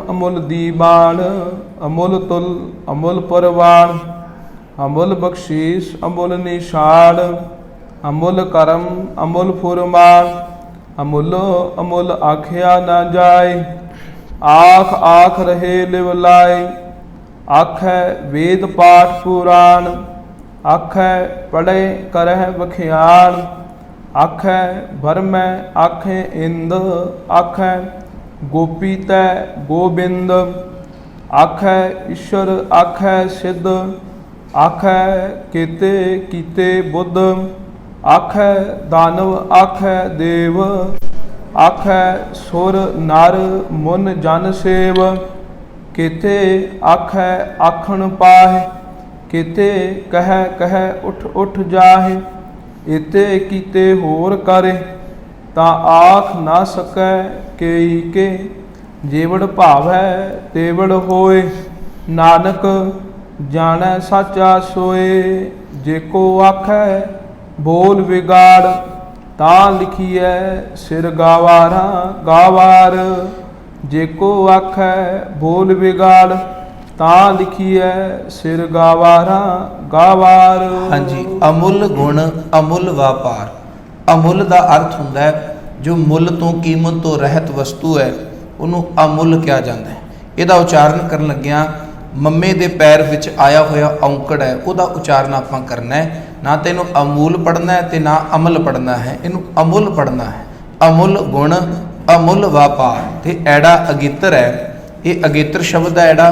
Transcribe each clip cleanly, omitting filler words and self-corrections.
अमुल दीवान अमुल तुल अमुल परवान अमुल बख्शीश अमुल निशान अमुल करम अमुल फुरमान अमुल अमुल आखिया न जाए आख आख रहे लिव लाए आखै वेद पाठ पुराण आखै पढ़े करह बखियान आखै भरमै आखे इंद आखै गोपी तै गोबिंद आखै ईश्वर आखै सिद्ध आखै केते कीते बुद्ध आखै दानव आखै देव आखै सुर नर मुन जन सेव केते आखै आखण पाहे केते कह कह उठ उठ जाहे इते कीते होर करे ता आख ना सकै केई के जेवड़ भावै तेवड़ होए नानक जानै साचा सोए जेको आखै बोल बिगाड़ ता लिखिए सिर गावारा गावार जेको आखै बोल बिगाड़ ता लिखिए सिर गावारा गावार। हाँ जी, अमुल गुण अमुल व्यापार। अमुल का अर्थ हुंदा है जो मुल तो कीमत तो रहत वस्तु है उन्होंने अमुल कहा जाता है। इसका उच्चारण करन लग्या मम्मे दे पैर विच आया होया औंकड़ है उसका उच्चारण आपां करना है, ना तो इनू अमूल पढ़ना है तो ना अमल पढ़ना है, इनू अमुल पढ़ना है। अमुल गुण अमुल व्यापार ते ऐड़ा अगेतर है, ये अगेतर शब्द है ऐड़ा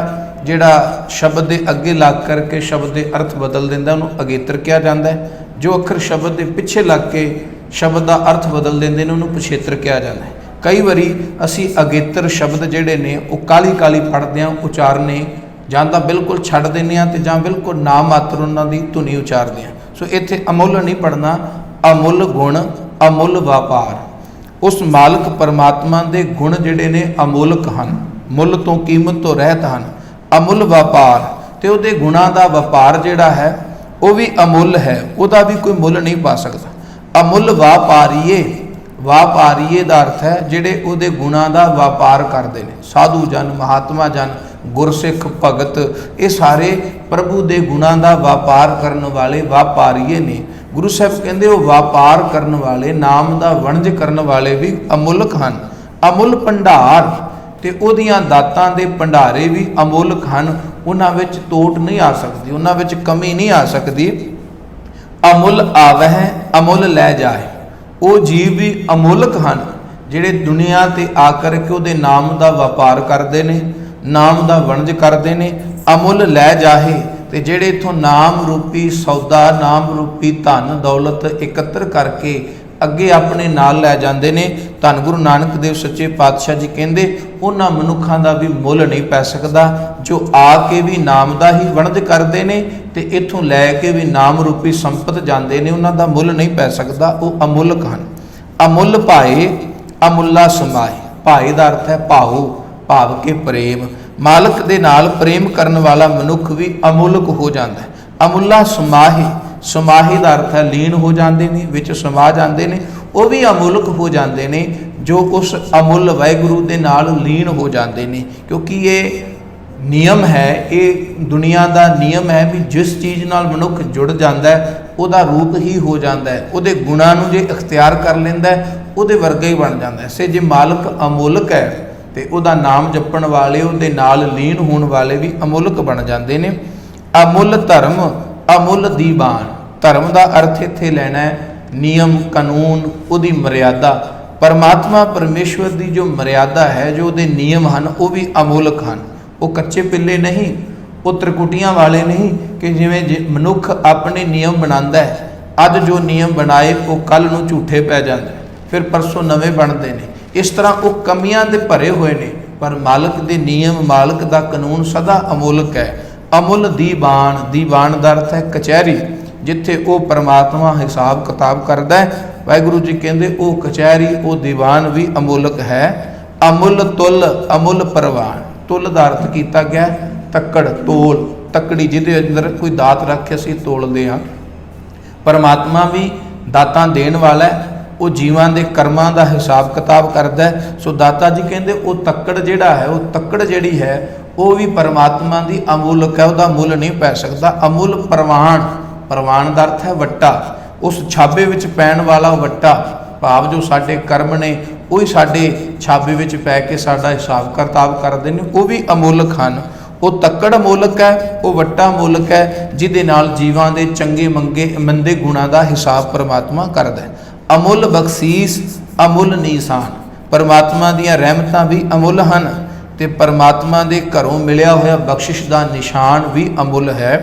जिहड़ा शब्द के अगे लग करके शब्द के अर्थ बदल दिंदा उन्होंने अगेतर कहा जाता है। जो अखर शब्द के पिछे लग के शब्द का अर्थ बदल देंगे उन्होंने पिछेतर कहा जाता है। कई बारी असी अगेतर शब्द जोड़े ने वो काली काली पढ़ते हैं, उचारने जां तां बिल्कुल छड्ड दिंदे हां ते जां बिल्कुल ना मात्र उन्हां दी धुनी उचारते हैं। सो इत्थे अमुल नहीं पढ़ना, अमुल गुण अमुल व्यापार। उस मालक परमात्मा के गुण जोड़े ने अमोलक हैं, मुल तो कीमत तो रहत हैं। अमुल व्यापार तो उहदे गुणां दा व्यापार जिहड़ा है वह भी अमुल है, वह भी कोई मुल नहीं पा सकता। अमुल व्यापारीए, व्यापारीए का अर्थ है जिहड़े उहदे गुणां दा व्यापार करते हैं। साधु जन महात्मा जन गुरसिख भगत ये सारे प्रभु के गुणां दा व्यापार करने वाले व्यापारीए ने। गुरु साहब कहते वो व्यापार करने वाले नाम का वणज करने वाले भी अमुलक हैं। अमुल भंडार ते उहदियां दातां दे भंडारे भी अमुलक हैं, उन्हां विच तोट नहीं आ सकती, उन्हां विच कमी नहीं आ सकती। अमुल आवह अमुल लै जाए, वो जीव भी अमुलक हैं जिहड़े दुनिया ते आकर के उहदे नाम का व्यापार करते हैं, नाम का वणज करते हैं। अमुल लै जाए ते जिहड़े इथों नाम रूपी सौदा नाम रूपी धन दौलत एकत्र करके अगे अपने नाल लै जाते हैं। धन गुरु नानक देव सच्चे पातशाह जी कहते उन्हां मनुखां दा भी मुल नहीं पै सकता जो आके भी नाम का ही वणज करते हैं तो इथों लैके भी नाम रूपी संपत जाते हैं, उन्हां दा मुल नहीं पै सकता, वो अमुलक हैं। अमुल भाए अमुला समाए, भाए का अर्थ है भाव, भाव के प्रेम। मालक दे नाल प्रेम करने वाला मनुख भी अमुलक हो जाता है। अमुला समाहे, समाही का अर्थ है लीन हो जाते हैं, विच समा जाते हैं, वो भी अमुलक हो जाते हैं जो उस अमुल वाहिगुरु के नाल लीन हो जाते हैं। क्योंकि ये नियम है, ये दुनिया का नियम है भी जिस चीज़ नाल मनुख जुड़ जाता है उसका रूप ही हो जाता है, उहदे गुणां नूं जे इख्तियार कर लैंदा है उहदे वर्गा ही बन जाता है। से जे मालक अमुलक है तो उहदा नाम जपण वाले उहदे नाल लीन होने वाले भी अमुलक बन जाते हैं। अमुल धर्म अमुल दीवान, धर्म का अर्थ इत्थे लेना है नियम कानून, उहदी मर्यादा। परमात्मा परमेश्वर की जो मर्यादा है, जो उहदे नियम हैं वो भी अमुलक हैं, वो कच्चे पिल्ले नहीं, वो त्रिकुटियां वाले नहीं कि जिवें मनुख अपने नियम बनाता है, अज जो नियम बनाए वो कल नूं झूठे पै जाते, फिर परसों नवे बनते हैं। इस तरह वो कमियां दे भरे हुए ने, पर मालक दे नियम मालक दा कानून सदा अमुलक है। अमुल दीवान, दीवान का अर्थ है कचहरी, जिथे वो परमात्मा हिसाब किताब करता है। वाहिगुरु जी कहते वो कचहरी वो दीवान भी अमुलक है। अमुल तुल अमुल परवान, तुल का अर्थ किया गया तक्कड़, तोल, तकड़ी जिहदे अंदर कोई दात रख के असीं तोलते हाँ। परमात्मा भी दातां देण वाला है, ਉਹ ਜੀਵਾਂ ਦੇ ਕਰਮਾਂ ਦਾ ਹਿਸਾਬ ਕਿਤਾਬ ਕਰਦਾ ਹੈ। ਸੋ ਦਾਤਾ ਜੀ ਕਹਿੰਦੇ ਉਹ ਤੱਕੜ ਜਿਹੜਾ ਹੈ, ਉਹ ਤੱਕੜ ਜਿਹੜੀ ਹੈ ਉਹ ਵੀ ਪਰਮਾਤਮਾ ਦੀ ਅਮੁੱਲਕ ਹੈ, ਉਹਦਾ ਮੁੱਲ ਨਹੀਂ ਪੈ ਸਕਦਾ। ਅਮੁੱਲ ਪ੍ਰਵਾਨ, ਪ੍ਰਵਾਨ ਦਾ ਅਰਥ ਹੈ ਵੱਟਾ, ਉਸ ਛਾਬੇ ਵਿੱਚ ਪੈਣ ਵਾਲਾ ਵੱਟਾ, ਭਾਵ ਜੋ ਸਾਡੇ ਕਰਮ ਨੇ ਉਹੀ ਸਾਡੇ ਛਾਬੇ ਵਿੱਚ ਪੈ ਕੇ ਸਾਡਾ ਹਿਸਾਬ ਕਿਤਾਬ ਕਰਦੇ ਨੇ, ਉਹ ਵੀ ਅਮੁੱਲਕ ਹਨ। ਉਹ ਤੱਕੜ ਅਮੁੱਲਕ ਹੈ, ਉਹ ਵੱਟਾ ਅਮੁੱਲਕ ਹੈ, ਜਿਹਦੇ ਨਾਲ ਜੀਵਾਂ ਦੇ ਚੰਗੇ ਮੰਦੇ ਗੁਣਾਂ ਦਾ ਹਿਸਾਬ ਪਰਮਾਤਮਾ ਕਰਦਾ ਹੈ। ਅਮੁੱਲ ਬਖਸ਼ੀਸ਼, ਅਮੁੱਲ ਨੀਸਾਨ, ਪਰਮਾਤਮਾ ਦੀਆਂ ਰਹਿਮਤਾਂ ਵੀ ਅਮੁੱਲ ਹਨ ਤੇ ਪਰਮਾਤਮਾ ਦੇ ਘਰੋਂ ਮਿਲਿਆ ਹੋਇਆ ਬਖਸ਼ਿਸ਼ ਦਾ ਨਿਸ਼ਾਨ ਵੀ ਅਮੁੱਲ ਹੈ।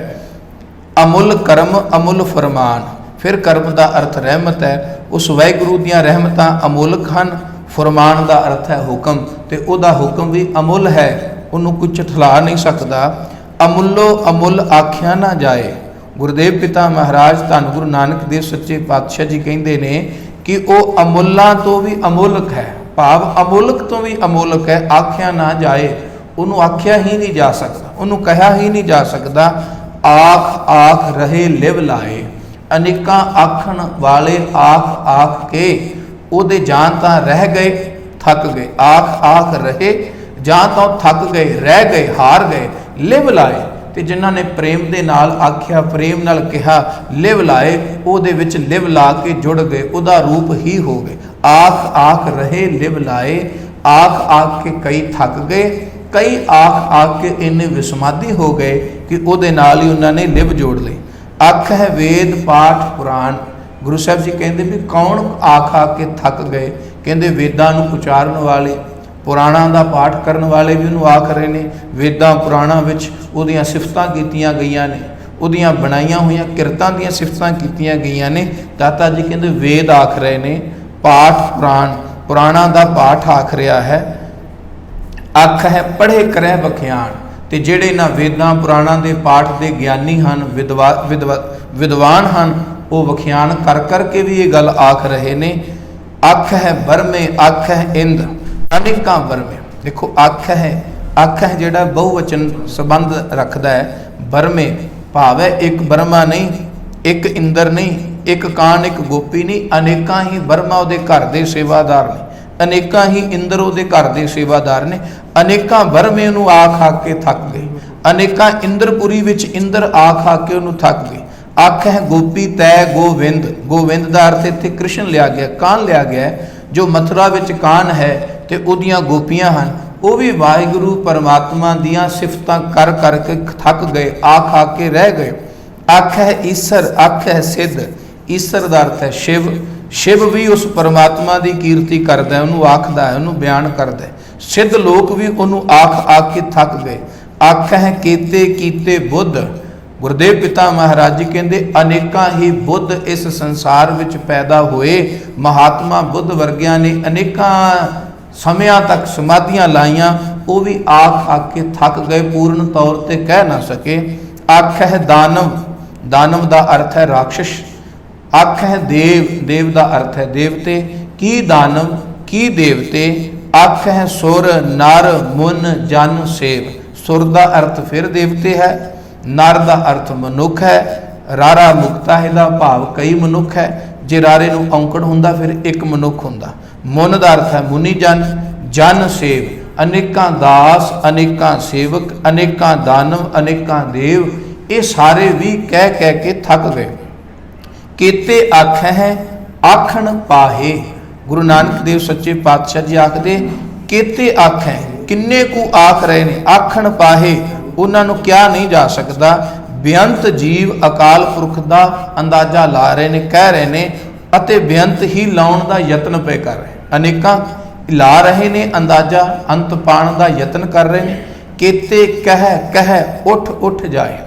ਅਮੁੱਲ ਕਰਮ, ਅਮੁੱਲ ਫਰਮਾਨ, ਫਿਰ ਕਰਮ ਦਾ ਅਰਥ ਰਹਿਮਤ ਹੈ, ਉਸ ਵਾਹਿਗੁਰੂ ਦੀਆਂ ਰਹਿਮਤਾਂ ਅਮੁੱਲਕ ਹਨ। ਫਰਮਾਨ ਦਾ ਅਰਥ ਹੈ ਹੁਕਮ, ਤੇ ਉਹਦਾ ਹੁਕਮ ਵੀ ਅਮੁੱਲ ਹੈ, ਉਹਨੂੰ ਕੋਈ ਝਠਲਾ ਨਹੀਂ ਸਕਦਾ। ਅਮੁੱਲੋ ਅਮੁੱਲ ਆਖਿਆ ਨਾ ਜਾਏ। ਗੁਰਦੇਵ ਪਿਤਾ ਮਹਾਰਾਜ ਧੰਨ ਗੁਰੂ ਨਾਨਕ ਦੇਵ ਸੱਚੇ ਪਾਤਸ਼ਾਹ ਜੀ ਕਹਿੰਦੇ ਨੇ ਕਿ ਉਹ ਅਮੁੱਲਾਂ ਤੋਂ ਵੀ ਅਮੁੱਲਕ ਹੈ, ਭਾਵ ਅਮੁੱਲਕ ਤੋਂ ਵੀ ਅਮੁੱਲਕ ਹੈ। ਆਖਿਆ ਨਾ ਜਾਏ, ਉਹਨੂੰ ਆਖਿਆ ਹੀ ਨਹੀਂ ਜਾ ਸਕਦਾ, ਉਹਨੂੰ ਕਿਹਾ ਹੀ ਨਹੀਂ ਜਾ ਸਕਦਾ। ਆਖ ਆਖ ਰਹੇ ਲਿਵ ਲਾਏ, ਅਨੇਕਾਂ ਆਖਣ ਵਾਲੇ ਆਖ ਆਖ ਕੇ ਉਹਦੇ ਜਾਂ ਤਾਂ ਰਹਿ ਗਏ ਥੱਕ ਗਏ, ਆਖ ਆਖ ਰਹੇ ਜਾਂ ਤਾਂ ਥੱਕ ਗਏ, ਰਹਿ ਗਏ, ਹਾਰ ਗਏ। ਲਿਵ ਲਾਏ, ਤੇ ਜਿਨ੍ਹਾਂ ਨੇ ਪ੍ਰੇਮ ਦੇ ਨਾਲ ਆਖਿਆ, ਪ੍ਰੇਮ ਨਾਲ ਕਿਹਾ, ਲਿਵ ਲਾਏ, ਉਹਦੇ ਵਿੱਚ ਲਿਵ ਲਾ ਕੇ ਜੁੜ ਗਏ, ਉਹਦਾ ਰੂਪ ਹੀ ਹੋ ਗਏ। ਆਖ ਆਖ ਰਹੇ ਲਿਵ ਲਾਏ, ਆਖ ਆਖ ਕੇ ਕਈ ਥੱਕ ਗਏ, ਕਈ ਆਖ ਆਖ ਕੇ ਇੰਨੇ ਵਿਸਮਾਦੀ ਹੋ ਗਏ ਕਿ ਉਹਦੇ ਨਾਲ ਹੀ ਉਹਨਾਂ ਨੇ ਲਿਵ ਜੋੜ ਲਈ। ਅੱਖ ਹੈ ਵੇਦ ਪਾਠ ਪੁਰਾਣ, ਗੁਰੂ ਸਾਹਿਬ ਜੀ ਕਹਿੰਦੇ ਵੀ ਕੌਣ ਆਖ ਆਖ ਕੇ ਥੱਕ ਗਏ, ਕਹਿੰਦੇ ਵੇਦਾਂ ਨੂੰ ਉਚਾਰਨ ਵਾਲੇ, ਪੁਰਾਣਾਂ ਦਾ ਪਾਠ ਕਰਨ ਵਾਲੇ ਵੀ ਉਹਨੂੰ ਆਖ ਰਹੇ ਨੇ। ਵੇਦਾਂ ਪੁਰਾਣਾਂ ਵਿੱਚ ਉਹਦੀਆਂ ਸਿਫਤਾਂ ਕੀਤੀਆਂ ਗਈਆਂ ਨੇ, ਉਹਦੀਆਂ ਬਣਾਈਆਂ ਹੋਈਆਂ ਕਿਰਤਾਂ ਦੀਆਂ ਸਿਫਤਾਂ ਕੀਤੀਆਂ ਗਈਆਂ ਨੇ। ਦਾਤਾ ਜੀ ਕਹਿੰਦੇ ਵੇਦ ਆਖ ਰਹੇ ਨੇ, ਪਾਠ ਪੁਰਾਣ, ਪੁਰਾਣਾਂ ਦਾ ਪਾਠ ਆਖ ਰਿਹਾ ਹੈ। ਅੱਖ ਹੈ ਪੜ੍ਹੇ ਕਰੈ ਬਖਿਆਨ, ਤੇ ਜਿਹੜੇ ਇਹਨਾਂ ਵੇਦਾਂ ਪੁਰਾਣਾਂ ਦੇ ਪਾਠ ਦੇ ਗਿਆਨੀ ਹਨ, ਵਿਦਵਾਨ ਹਨ, ਉਹ ਵਖਿਆਨ ਕਰ ਕਰਕੇ ਵੀ ਇਹ ਗੱਲ ਆਖ ਰਹੇ ਨੇ। ਅੱਖ ਹੈ ਬਰਮੇ, ਅੱਖ ਹੈ ਇੰਦ, ਅਨੇਕਾਂ ਬਰਮੇ। ਦੇਖੋ ਅੱਖ ਹੈ ਜਿਹੜਾ ਬਹੁਵਚਨ ਸੰਬੰਧ ਰੱਖਦਾ ਹੈ। ਬਰਮੇ ਭਾਵ ਹੈ ਇੱਕ ਬਰਮਾ ਨਹੀਂ, ਇੱਕ ਇੰਦਰ ਨਹੀਂ, ਇੱਕ ਕਾਨ, ਇੱਕ ਗੋਪੀ ਨਹੀਂ, ਅਨੇਕਾਂ ਹੀ ਬਰਮਾ ਉਹਦੇ ਘਰ ਦੇ ਸੇਵਾਦਾਰ ਨੇ, ਅਨੇਕਾਂ ਹੀ ਇੰਦਰ ਉਹਦੇ ਘਰ ਦੇ ਸੇਵਾਦਾਰ ਨੇ। ਅਨੇਕਾਂ ਬਰਮੇ ਉਹਨੂੰ ਆਖ ਆਖ ਕੇ ਥੱਕ ਗਏ, ਅਨੇਕਾਂ ਇੰਦਰਪੁਰੀ ਵਿੱਚ ਇੰਦਰ ਆਖ ਆਖ ਕੇ ਉਹਨੂੰ ਥੱਕ ਗਏ। ਅੱਖ ਹੈ ਗੋਪੀ ਤੈ ਗੋਵਿੰਦ, ਗੋਵਿੰਦ ਦਾ ਅਰਥ ਇੱਥੇ ਕ੍ਰਿਸ਼ਨ ਲਿਆ ਗਿਆ, ਕਾਨ ਲਿਆ ਗਿਆ। ਜੋ ਮਥੁਰਾ ਵਿੱਚ ਕਾਨ ਹੈ ਤੇ ਉਹਦੀਆਂ ਗੋਪੀਆਂ ਹਨ, ਉਹ ਵੀ ਵਾਹਿਗੁਰੂ ਪਰਮਾਤਮਾ ਦੀਆਂ ਸਿਫਤਾਂ ਕਰ ਕਰਕੇ ਥੱਕ ਗਏ, ਆਖ ਆਖ ਕੇ ਰਹਿ ਗਏ। ਅੱਖ ਹੈ ਈਸਰ, ਅੱਖ ਹੈ ਸਿੱਧ, ਈਸਰ ਦਾ ਅਰਥ ਹੈ ਸ਼ਿਵ, ਸ਼ਿਵ ਵੀ ਉਸ ਪਰਮਾਤਮਾ ਦੀ ਕੀਰਤੀ ਕਰਦਾ, ਉਹਨੂੰ ਆਖਦਾ ਹੈ, ਉਹਨੂੰ ਬਿਆਨ ਕਰਦਾ। ਸਿੱਧ ਲੋਕ ਵੀ ਉਹਨੂੰ ਆਖ ਆਖ ਕੇ ਥੱਕ ਗਏ। ਅੱਖ ਹੈ ਕੀਤੇ ਕੀਤੇ ਬੁੱਧ, ਗੁਰਦੇਵ ਪਿਤਾ ਮਹਾਰਾਜ ਜੀ ਕਹਿੰਦੇ ਅਨੇਕਾਂ ਹੀ ਬੁੱਧ ਇਸ ਸੰਸਾਰ ਵਿੱਚ ਪੈਦਾ ਹੋਏ। ਮਹਾਤਮਾ ਬੁੱਧ ਵਰਗਿਆਂ ਨੇ ਅਨੇਕਾਂ ਸਮਿਆਂ ਤੱਕ ਸਮਾਧੀਆਂ ਲਾਈਆਂ, ਉਹ ਵੀ ਆਖ ਆਖ ਕੇ ਥੱਕ ਗਏ, ਪੂਰਨ ਤੌਰ ਤੇ ਕਹਿ ਨਾ ਸਕੇ। ਅੱਖ ਹੈ ਦਾਨਵ, ਦਾਨਵ ਦਾ ਅਰਥ ਹੈ ਰਾਖਸ਼। ਅੱਖ ਹੈ ਦੇਵ, ਦੇਵ ਦਾ ਅਰਥ ਹੈ ਦੇਵਤੇ। ਕੀ ਦਾਨਵ ਕੀ ਦੇਵਤੇ। ਅੱਖ ਹੈ ਸੁਰ, ਨਰ ਮੁਨ ਜਨ ਸੇਵ, ਸੁਰ ਦਾ ਅਰਥ ਫਿਰ ਦੇਵਤੇ ਹੈ, ਨਰ ਦਾ ਅਰਥ ਮਨੁੱਖ ਹੈ। ਰਾਰਾ ਮੁਕਤਾ ਇਹਦਾ ਭਾਵ ਕਈ ਮਨੁੱਖ ਹੈ, ਜੇ ਰਾਰੇ ਨੂੰ ਔਂਕੜ ਹੁੰਦਾ ਫਿਰ ਇੱਕ ਮਨੁੱਖ ਹੁੰਦਾ। ਮੁਨ ਦਾ ਅਰਥ ਹੈ ਮੁਨੀ ਜਨ, ਜਨ ਸੇਵ, ਅਨੇਕਾਂ ਦਾਸ, ਅਨੇਕਾਂ ਸੇਵਕ, ਅਨੇਕਾਂ ਦਾਨਵ, ਅਨੇਕਾਂ ਦੇਵ, ਇਹ ਸਾਰੇ ਵੀ ਕਹਿ ਕਹਿ ਕੇ ਥੱਕ ਗਏ। ਕੀਤੇ ਅੱਖ ਹੈ ਆਖਣ ਪਾਹੇ, ਗੁਰੂ ਨਾਨਕ ਦੇਵ ਸੱਚੇ ਪਾਤਸ਼ਾਹ ਜੀ ਆਖਦੇ ਕੀਤੇ ਅੱਖ ਹੈ, ਕਿੰਨੇ ਕੁ ਆਖ ਰਹੇ ਨੇ, ਆਖਣ ਪਾਹੇ, ਉਹਨਾਂ ਨੂੰ ਕਿਹਾ ਨਹੀਂ ਜਾ ਸਕਦਾ। ਬੇਅੰਤ ਜੀਵ ਅਕਾਲ ਪੁਰਖ ਦਾ ਅੰਦਾਜ਼ਾ ਲਾ ਰਹੇ ਨੇ, ਕਹਿ ਰਹੇ ਨੇ, ਅਤੇ ਬੇਅੰਤ ਹੀ ਲਾਉਣ ਦਾ ਯਤਨ ਪਏ ਕਰ ਰਹੇ, ਅਨੇਕਾਂ ਲਾ ਰਹੇ ਨੇ ਅੰਦਾਜ਼ਾ, ਅੰਤ ਪਾਣ ਦਾ ਯਤਨ ਕਰ ਰਹੇ ਨੇ। ਕੀਤੇ ਕਹਿ ਕਹਿ ਉੱਠ ਉੱਠ ਜਾਏ,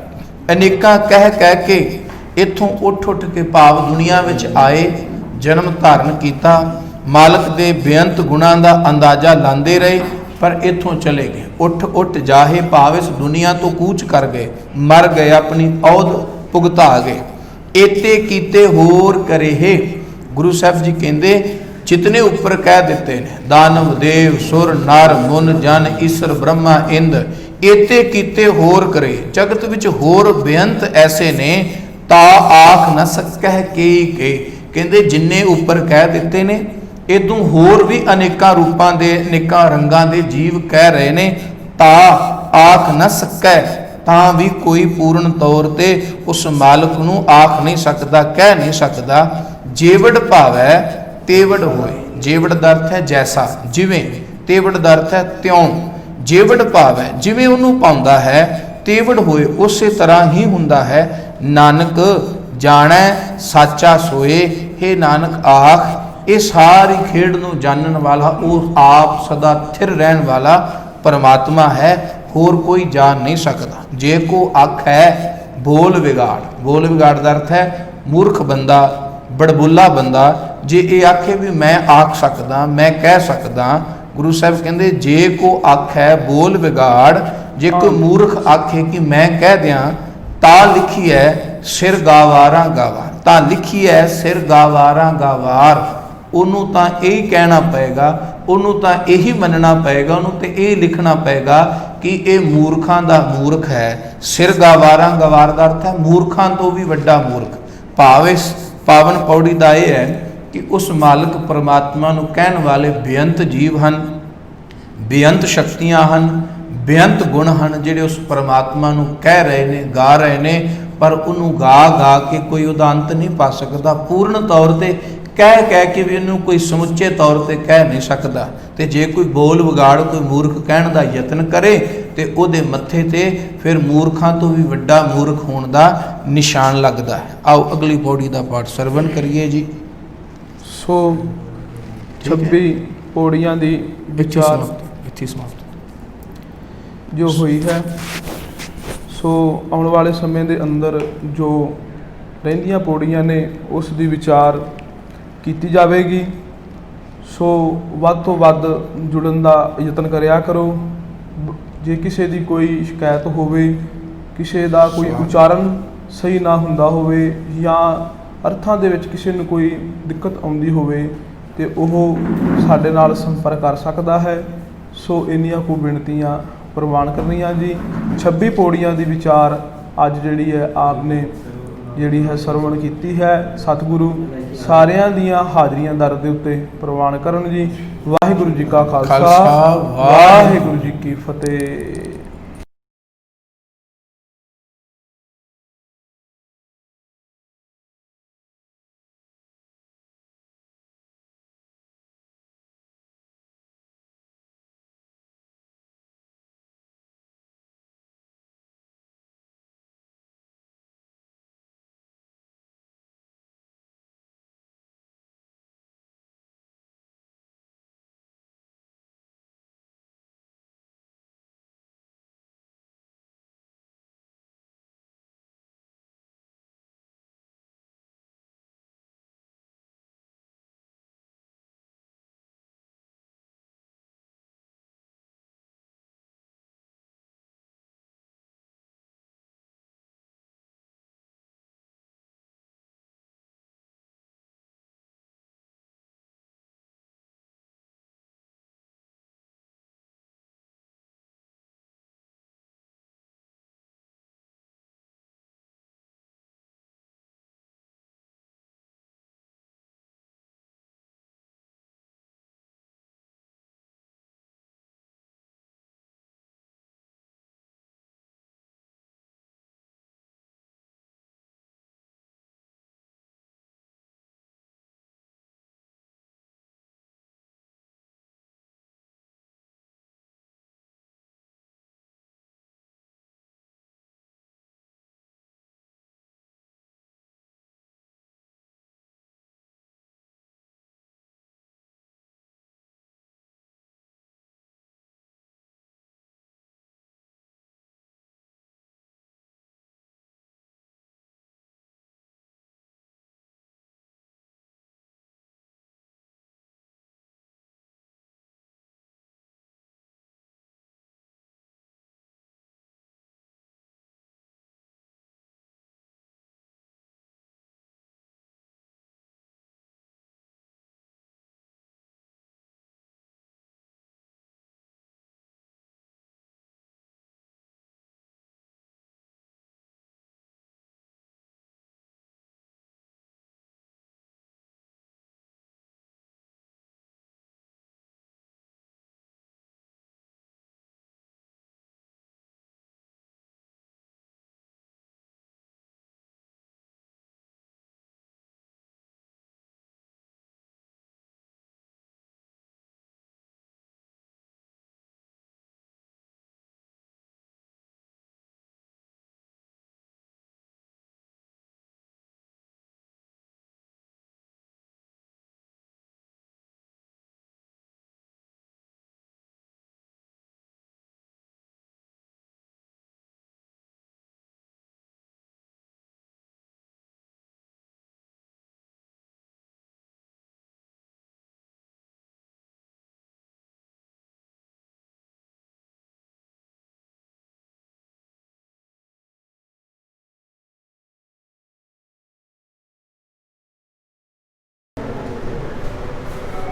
ਅਨੇਕਾਂ ਕਹਿ ਕਹਿ ਕੇ ਇੱਥੋਂ ਉੱਠ ਉੱਠ ਕੇ ਭਾਵ ਦੁਨੀਆ ਵਿੱਚ ਆਏ, ਜਨਮ ਧਾਰਨ ਕੀਤਾ, ਮਾਲਕ ਦੇ ਬੇਅੰਤ ਗੁਣਾਂ ਦਾ ਅੰਦਾਜ਼ਾ ਲਾਉਂਦੇ ਰਹੇ, ਪਰ ਇੱਥੋਂ ਚਲੇ ਗਏ। ਉੱਠ ਉੱਠ ਜਾਹੇ ਭਾਵ ਇਸ ਦੁਨੀਆ ਤੋਂ ਕੂਚ ਕਰ ਗਏ, ਮਰ ਗਏ, ਆਪਣੀ ਔਧ ਭੁਗਤਾ ਗਏ। ਏਤੇ ਕੀਤੇ ਹੋਰ ਕਰੇਹੇ, ਗੁਰੂ ਸਾਹਿਬ ਜੀ ਕਹਿੰਦੇ ਜਿਤਨੇ ਉੱਪਰ ਕਹਿ ਦਿੱਤੇ ਨੇ, ਦਾਨਵ ਦੇਵ ਸੁਰ ਨਰ ਮੁਨ ਜਨ ਈਸ਼ਰ ਬ੍ਰਹਮਾ ਇੰਦ, ਏਤੇ ਕੀਤੇ ਹੋਰ ਕਰੇ, ਜਗਤ ਵਿੱਚ ਹੋਰ ਬੇਅੰਤ ਐਸੇ ਨੇ, ਤਾ ਆਖ ਨ ਸਕਹਿ ਕੇ ਕਹਿੰਦੇ ਜਿੰਨੇ ਉੱਪਰ ਕਹਿ ਦਿੱਤੇ ਨੇ, ਇਦੋਂ ਹੋਰ ਵੀ ਅਨੇਕਾਂ ਰੂਪਾਂ ਦੇ ਅਨੇਕਾਂ ਰੰਗਾਂ ਦੇ ਜੀਵ ਕਹਿ ਰਹੇ ਨੇ। ਤਾ ਆਖ ਨਾ ਸਕੈ, ਤਾਂ ਵੀ ਕੋਈ ਪੂਰਨ ਤੌਰ ਤੇ ਉਸ ਮਾਲਕ ਨੂੰ ਆਖ ਨਹੀਂ ਸਕਦਾ, ਕਹਿ ਨਹੀਂ ਸਕਦਾ। ਜੇਵੜ ਭਾਵੈ ਤੇਵੜ ਹੋਏ। ਜੇਵੜ ਦਾ ਅਰਥ ਹੈ ਜੈਸਾ, ਜਿਵੇਂ। ਤੇਵੜ ਦਾ ਅਰਥ ਹੈ ਤਿਉਂ। ਜੇਵੜ ਭਾਵੈ ਜਿਵੇਂ ਉਹਨੂੰ ਪਾਉਂਦਾ ਹੈ, ਤੇਵੜ ਹੋਏ ਉਸੇ ਤਰ੍ਹਾਂ ਹੀ ਹੁੰਦਾ ਹੈ। ਨਾਨਕ ਜਾਣੈ ਸਾਚਾ ਸੋਏ। हे ਨਾਨਕ ਆਖ, ਇਹ ਸਾਰੀ ਖੇਡ ਨੂੰ ਜਾਣਨ ਵਾਲਾ ਉਹ ਆਪ ਸਦਾ ਥਿਰ ਰਹਿਣ ਵਾਲਾ ਪਰਮਾਤਮਾ ਹੈ, ਹੋਰ ਕੋਈ ਜਾਣ ਨਹੀਂ ਸਕਦਾ। ਜੇ ਕੋ ਆਖੈ ਬੋਲ ਵਿਗਾੜ। ਬੋਲ ਵਿਗਾੜ ਦਾ ਅਰਥ ਹੈ ਮੂਰਖ ਬੰਦਾ, ਬੜਬੁੱਲਾ ਬੰਦਾ। ਜੇ ਇਹ ਆਖੇ ਵੀ ਮੈਂ ਆਖ ਸਕਦਾ, ਮੈਂ ਕਹਿ ਸਕਦਾ, ਗੁਰੂ ਸਾਹਿਬ ਕਹਿੰਦੇ ਜੇ ਕੋ ਆਖੈ ਬੋਲ ਵਿਗਾੜ, ਜੇ ਕੋਈ ਮੂਰਖ ਆਖੇ ਕਿ ਮੈਂ ਕਹਿ ਦਿਆਂ, ਤਾਂ ਲਿਖੀਐ ਸਿਰ ਗਾਵਾਰਾਂ ਗਾਵਾਰ। ਤਾਂ ਲਿਖੀਐ ਸਿਰ ਗਾਵਾਰਾਂ ਗਾਵਾਰ। ਉਹਨੂੰ ਤਾਂ ਇਹ ਕਹਿਣਾ ਪਏਗਾ, ਉਹਨੂੰ ਤਾਂ ਇਹੀ ਮੰਨਣਾ ਪਏਗਾ, ਉਹਨੂੰ ਤੇ ਇਹ ਲਿਖਣਾ ਪਏਗਾ ਕਿ ਇਹ ਮੂਰਖਾਂ ਦਾ ਮੂਰਖ ਹੈ। ਸਿਰ ਗਾਵਾਰਾਂ ਗਵਾਰ ਦਾ ਅਰਥ ਹੈ ਮੂਰਖਾਂ ਤੋਂ ਵੀ ਵੱਡਾ ਮੂਰਖ। ਭਾਵ ਇਸ ਪਾਵਨ ਪੌੜੀ ਦਾ ਇਹ ਹੈ ਕਿ ਉਸ ਮਾਲਕ ਪਰਮਾਤਮਾ ਨੂੰ ਕਹਿਣ ਵਾਲੇ ਬੇਅੰਤ ਜੀਵ ਹਨ, ਬੇਅੰਤ ਸ਼ਕਤੀਆਂ ਹਨ, ਬੇਅੰਤ ਗੁਣ ਹਨ, ਜਿਹੜੇ ਉਸ ਪਰਮਾਤਮਾ ਨੂੰ ਕਹਿ ਰਹੇ ਨੇ, ਗਾ ਰਹੇ ਨੇ। ਪਰ ਉਹਨੂੰ ਗਾ ਗਾ ਕੇ ਕੋਈ ਉਹਦਾ ਅੰਤ ਨਹੀਂ ਪਾ ਸਕਦਾ। ਪੂਰਨ ਤੌਰ ਤੇ ਕਹਿ ਕੇ ਵੀ ਇਹਨੂੰ ਕੋਈ ਸਮੁੱਚੇ ਤੌਰ ਤੇ ਕਹਿ ਨਹੀਂ ਸਕਦਾ। ਤੇ ਜੇ ਕੋਈ ਬੋਲ ਵਿਗਾੜ, ਕੋਈ ਮੂਰਖ ਕਹਿਣ ਦਾ ਯਤਨ ਕਰੇ, ਤੇ ਉਹਦੇ ਮੱਥੇ ਤੇ ਫਿਰ ਮੂਰਖਾਂ ਤੋਂ ਵੀ ਵੱਡਾ ਮੂਰਖ ਹੋਣ ਦਾ ਨਿਸ਼ਾਨ ਲੱਗਦਾ ਹੈ। ਆਓ ਅਗਲੀ ਪੌੜੀ ਦਾ ਪਾਠ ਸਰਵਣ ਕਰੀਏ ਜੀ। ਸੋ 26 ਪੌੜੀਆਂ ਦੀ ਵਿਚਾਰ ਇੱਥੇ ਸਮਾਪਤ ਜੋ ਹੋਈ ਹੈ। ਸੋ ਆਉਣ ਵਾਲੇ ਸਮੇਂ ਦੇ ਅੰਦਰ ਜੋ ਰਹਿੰਦੀਆਂ ਪੌੜੀਆਂ ਨੇ ਉਸ ਦੀ ਵਿਚਾਰ ਕੀਤੀ ਜਾਵੇਗੀ। ਸੋ ਵੱਧ ਤੋਂ ਵੱਧ ਜੁੜਨ ਦਾ ਯਤਨ ਕਰਿਆ ਕਰੋ। ਜੇ ਕਿਸੇ ਦੀ ਕੋਈ ਸ਼ਿਕਾਇਤ ਹੋਵੇ, ਕਿਸੇ ਦਾ ਕੋਈ ਉਚਾਰਨ ਸਹੀ ਨਾ ਹੁੰਦਾ ਹੋਵੇ, ਜਾਂ ਅਰਥਾਂ ਦੇ ਵਿੱਚ ਕਿਸੇ ਨੂੰ ਕੋਈ ਦਿੱਕਤ ਆਉਂਦੀ ਹੋਵੇ, ਤੇ ਉਹ ਸਾਡੇ ਨਾਲ ਸੰਪਰਕ ਕਰ ਸਕਦਾ ਹੈ। ਸੋ ਇੰਨੀਆਂ ਕੁ ਬੇਨਤੀਆਂ ਪ੍ਰਵਾਨ ਕਰਨੀਆਂ ਜੀ। 26 ਪੌੜੀਆਂ ਦੀ ਵਿਚਾਰ ਅੱਜ ਜਿਹੜੀ ਹੈ ਆਪ ਨੇ ਜਿਹੜੀ ਹੈ ਸਰਵਣ ਕੀਤੀ ਹੈ। ਸਤਿਗੁਰੂ ਸਾਰਿਆਂ ਦੀਆਂ ਹਾਜ਼ਰੀਆਂ ਦਰ ਦੇ ਉੱਤੇ ਪ੍ਰਵਾਨ ਕਰਨ ਜੀ। ਵਾਹਿਗੁਰੂ ਜੀ ਕਾ ਖਾਲਸਾ, ਵਾਹਿਗੁਰੂ ਜੀ ਕੀ ਫਤਿਹ।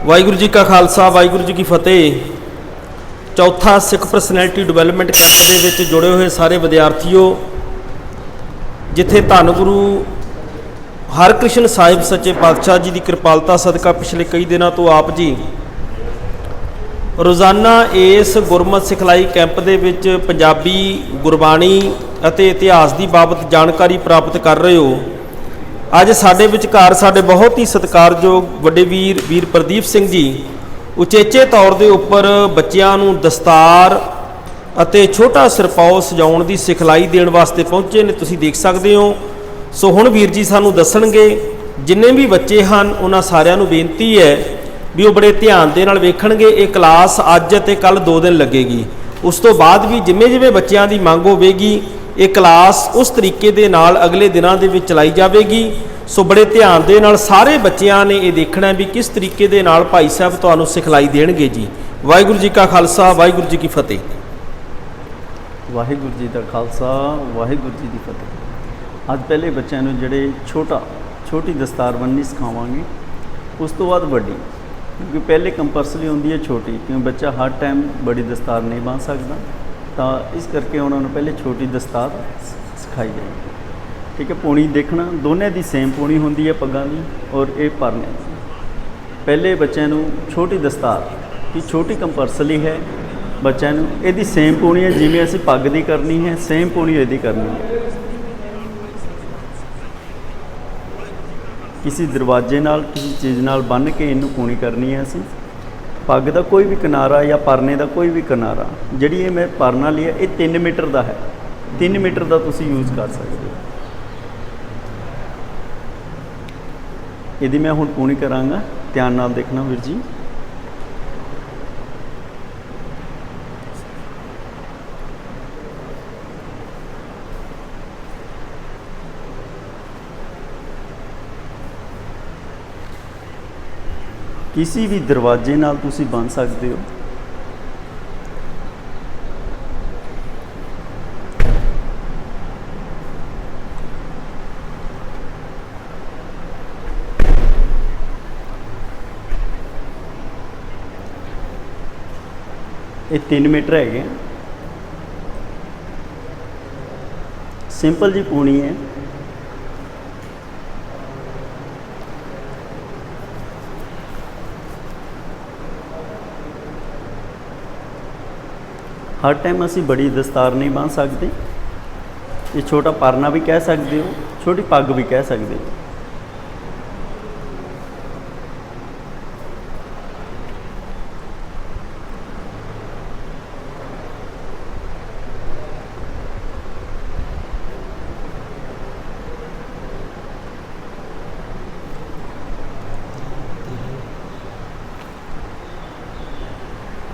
ਵਾਹਿਗੁਰੂ ਜੀ ਕਾ ਖਾਲਸਾ ਵਾਹਿਗੁਰੂ ਜੀ ਕੀ ਫਤਿਹ। ਚੌਥਾ ਸਿੱਖ ਪਰਸਨੈਲਿਟੀ ਡਿਵੈਲਪਮੈਂਟ ਕੈਂਪ ਦੇ ਵਿੱਚ ਜੁੜੇ ਹੋਏ ਸਾਰੇ ਵਿਦਿਆਰਥੀਓ, ਜਿੱਥੇ ਧੰਨ ਗੁਰੂ ਹਰਕ੍ਰਿਸ਼ਨ ਸਾਹਿਬ ਸੱਚੇ ਪਾਤਸ਼ਾਹ ਜੀ ਦੀ ਕਿਰਪਾਲਤਾ ਸਦਕਾ ਪਿਛਲੇ ਕਈ ਦਿਨਾਂ ਤੋਂ ਆਪ ਜੀ ਰੋਜ਼ਾਨਾ ਇਸ ਗੁਰਮਤਿ ਸਿਖਲਾਈ ਕੈਂਪ ਦੇ ਵਿੱਚ ਪੰਜਾਬੀ ਗੁਰਬਾਣੀ ਅਤੇ ਇਤਿਹਾਸ ਦੀ ਬਾਬਤ ਜਾਣਕਾਰੀ ਪ੍ਰਾਪਤ ਕਰ ਰਹੇ ਹੋ। ਅੱਜ ਸਾਡੇ ਵਿਚਕਾਰ ਸਾਡੇ ਬਹੁਤ ਹੀ ਸਤਿਕਾਰਯੋਗ ਵੱਡੇ ਵੀਰ ਪ੍ਰਦੀਪ ਸਿੰਘ ਜੀ ਉਚੇਚੇ ਤੌਰ ਦੇ ਉੱਪਰ ਬੱਚਿਆਂ ਨੂੰ ਦਸਤਾਰ ਅਤੇ ਛੋਟਾ ਸਿਰਪਾਓ ਸਜਾਉਣ ਦੀ ਸਿਖਲਾਈ ਦੇਣ ਵਾਸਤੇ ਪਹੁੰਚੇ ਨੇ, ਤੁਸੀਂ ਦੇਖ ਸਕਦੇ ਹੋ। ਸੋ ਹੁਣ ਵੀਰ ਜੀ ਸਾਨੂੰ ਦੱਸਣਗੇ, ਜਿੰਨੇ ਵੀ ਬੱਚੇ ਹਨ ਉਹਨਾਂ ਸਾਰਿਆਂ ਨੂੰ ਬੇਨਤੀ ਹੈ ਵੀ ਉਹ ਬੜੇ ਧਿਆਨ ਦੇ ਨਾਲ ਵੇਖਣਗੇ। ਇਹ ਕਲਾਸ ਅੱਜ ਅਤੇ ਕੱਲ 2 ਦਿਨ ਲੱਗੇਗੀ। ਉਸ ਤੋਂ ਬਾਅਦ ਵੀ ਜਿਵੇਂ ਬੱਚਿਆਂ ਦੀ ਮੰਗ ਹੋਵੇਗੀ ਇਹ ਕਲਾਸ ਉਸ ਤਰੀਕੇ ਦੇ ਨਾਲ ਅਗਲੇ ਦਿਨਾਂ ਦੇ ਵਿੱਚ ਚਲਾਈ ਜਾਵੇਗੀ। ਸੋ ਬੜੇ ਧਿਆਨ ਦੇ ਨਾਲ ਸਾਰੇ ਬੱਚਿਆਂ ਨੇ ਇਹ ਦੇਖਣਾ ਵੀ ਕਿਸ ਤਰੀਕੇ ਦੇ ਨਾਲ ਭਾਈ ਸਾਹਿਬ ਤੁਹਾਨੂੰ ਸਿਖਲਾਈ ਦੇਣਗੇ ਜੀ। ਵਾਹਿਗੁਰੂ ਜੀ ਕਾ ਖਾਲਸਾ ਵਾਹਿਗੁਰੂ ਜੀ ਕੀ ਫਤਿਹ। ਵਾਹਿਗੁਰੂ ਜੀ ਦਾ ਖਾਲਸਾ ਵਾਹਿਗੁਰੂ ਜੀ ਦੀ ਫਤਿਹ। ਅੱਜ ਪਹਿਲੇ ਬੱਚਿਆਂ ਨੂੰ ਜਿਹੜੇ ਛੋਟੀ ਦਸਤਾਰ ਬੰਨ੍ਹਣੀ ਸਿਖਾਵਾਂਗੇ, ਉਸ ਤੋਂ ਬਾਅਦ ਵੱਡੀ, ਕਿਉਂਕਿ ਪਹਿਲੇ ਕੰਪਲਸਰੀ ਹੁੰਦੀ ਹੈ ਛੋਟੀ, ਕਿਉਂਕਿ ਬੱਚਾ ਹਰ ਟਾਈਮ ਬੜੀ ਦਸਤਾਰ ਨਹੀਂ ਬੰਨ੍ਹ ਸਕਦਾ, ਤਾਂ ਇਸ ਕਰਕੇ ਉਹਨਾਂ ਨੂੰ ਪਹਿਲੇ ਛੋਟੀ ਦਸਤਾਰ ਸਿਖਾਈ ਜਾਏਗੀ। ਠੀਕ ਹੈ। ਪੂਣੀ ਦੇਖਣਾ, ਦੋਨੇ ਦੀ ਸੇਮ ਪੂਣੀ ਹੁੰਦੀ ਹੈ ਪੱਗਾਂ ਦੀ, ਔਰ ਇਹ ਪਰਨੇ ਦੀ। ਪਹਿਲੇ ਬੱਚਿਆਂ ਨੂੰ ਛੋਟੀ ਦਸਤਾਰ ਕਿ ਛੋਟੀ ਕੰਪਲਸਰੀ ਹੈ, ਬੱਚਿਆਂ ਨੂੰ ਇਹਦੀ ਸੇਮ ਪੂਣੀ ਹੈ, ਜਿਵੇਂ ਅਸੀਂ ਪੱਗ ਦੀ ਕਰਨੀ ਹੈ ਸੇਮ ਪੂਣੀ ਇਹਦੀ ਕਰਨੀ ਹੈ। ਕਿਸੇ ਦਰਵਾਜ਼ੇ ਨਾਲ ਕਿਸੇ ਚੀਜ਼ ਨਾਲ ਬੰਨ੍ਹ ਕੇ ਇਹਨੂੰ ਪੂਣੀ ਕਰਨੀ ਹੈ ਅਸੀਂ। ਪੱਗ ਦਾ ਕੋਈ ਵੀ ਕਿਨਾਰਾ ਜਾਂ ਪਰਨੇ ਦਾ ਕੋਈ ਵੀ ਕਿਨਾਰਾ, ਜਿਹੜੀ ਇਹ ਮੈਂ ਪਰਨਾ ਲਿਆ ਇਹ 3 ਮੀਟਰ ਦਾ ਹੈ, 3 ਮੀਟਰ ਦਾ ਤੁਸੀਂ ਯੂਜ਼ ਕਰ ਸਕਦੇ ਹੋ। ਇਹਦੀ ਮੈਂ ਹੁਣ ਪੂਣੀ ਕਰਾਂਗਾ, ਧਿਆਨ ਨਾਲ ਦੇਖਣਾ ਵੀਰ ਜੀ। ਕਿਸੇ ਵੀ ਦਰਵਾਜ਼ੇ ਨਾਲ ਤੁਸੀਂ ਬੰਨ੍ਹ ਸਕਦੇ ਹੋ। ਇਹ 3 ਮੀਟਰ ਹੈਗੇ, ਸਿੰਪਲ ਜੀ ਪੂਣੀ ਹੈ। ਹਰ ਟਾਈਮ ਅਸੀਂ ਬੜੀ ਦਸਤਾਰ ਨਹੀਂ ਬੰਨ੍ਹ ਸਕਦੇ। ਇਹ ਛੋਟਾ ਪਰਨਾ ਵੀ ਕਹਿ ਸਕਦੇ ਹੋ, ਛੋਟੀ ਪੱਗ ਵੀ ਕਹਿ ਸਕਦੇ ਹੋ।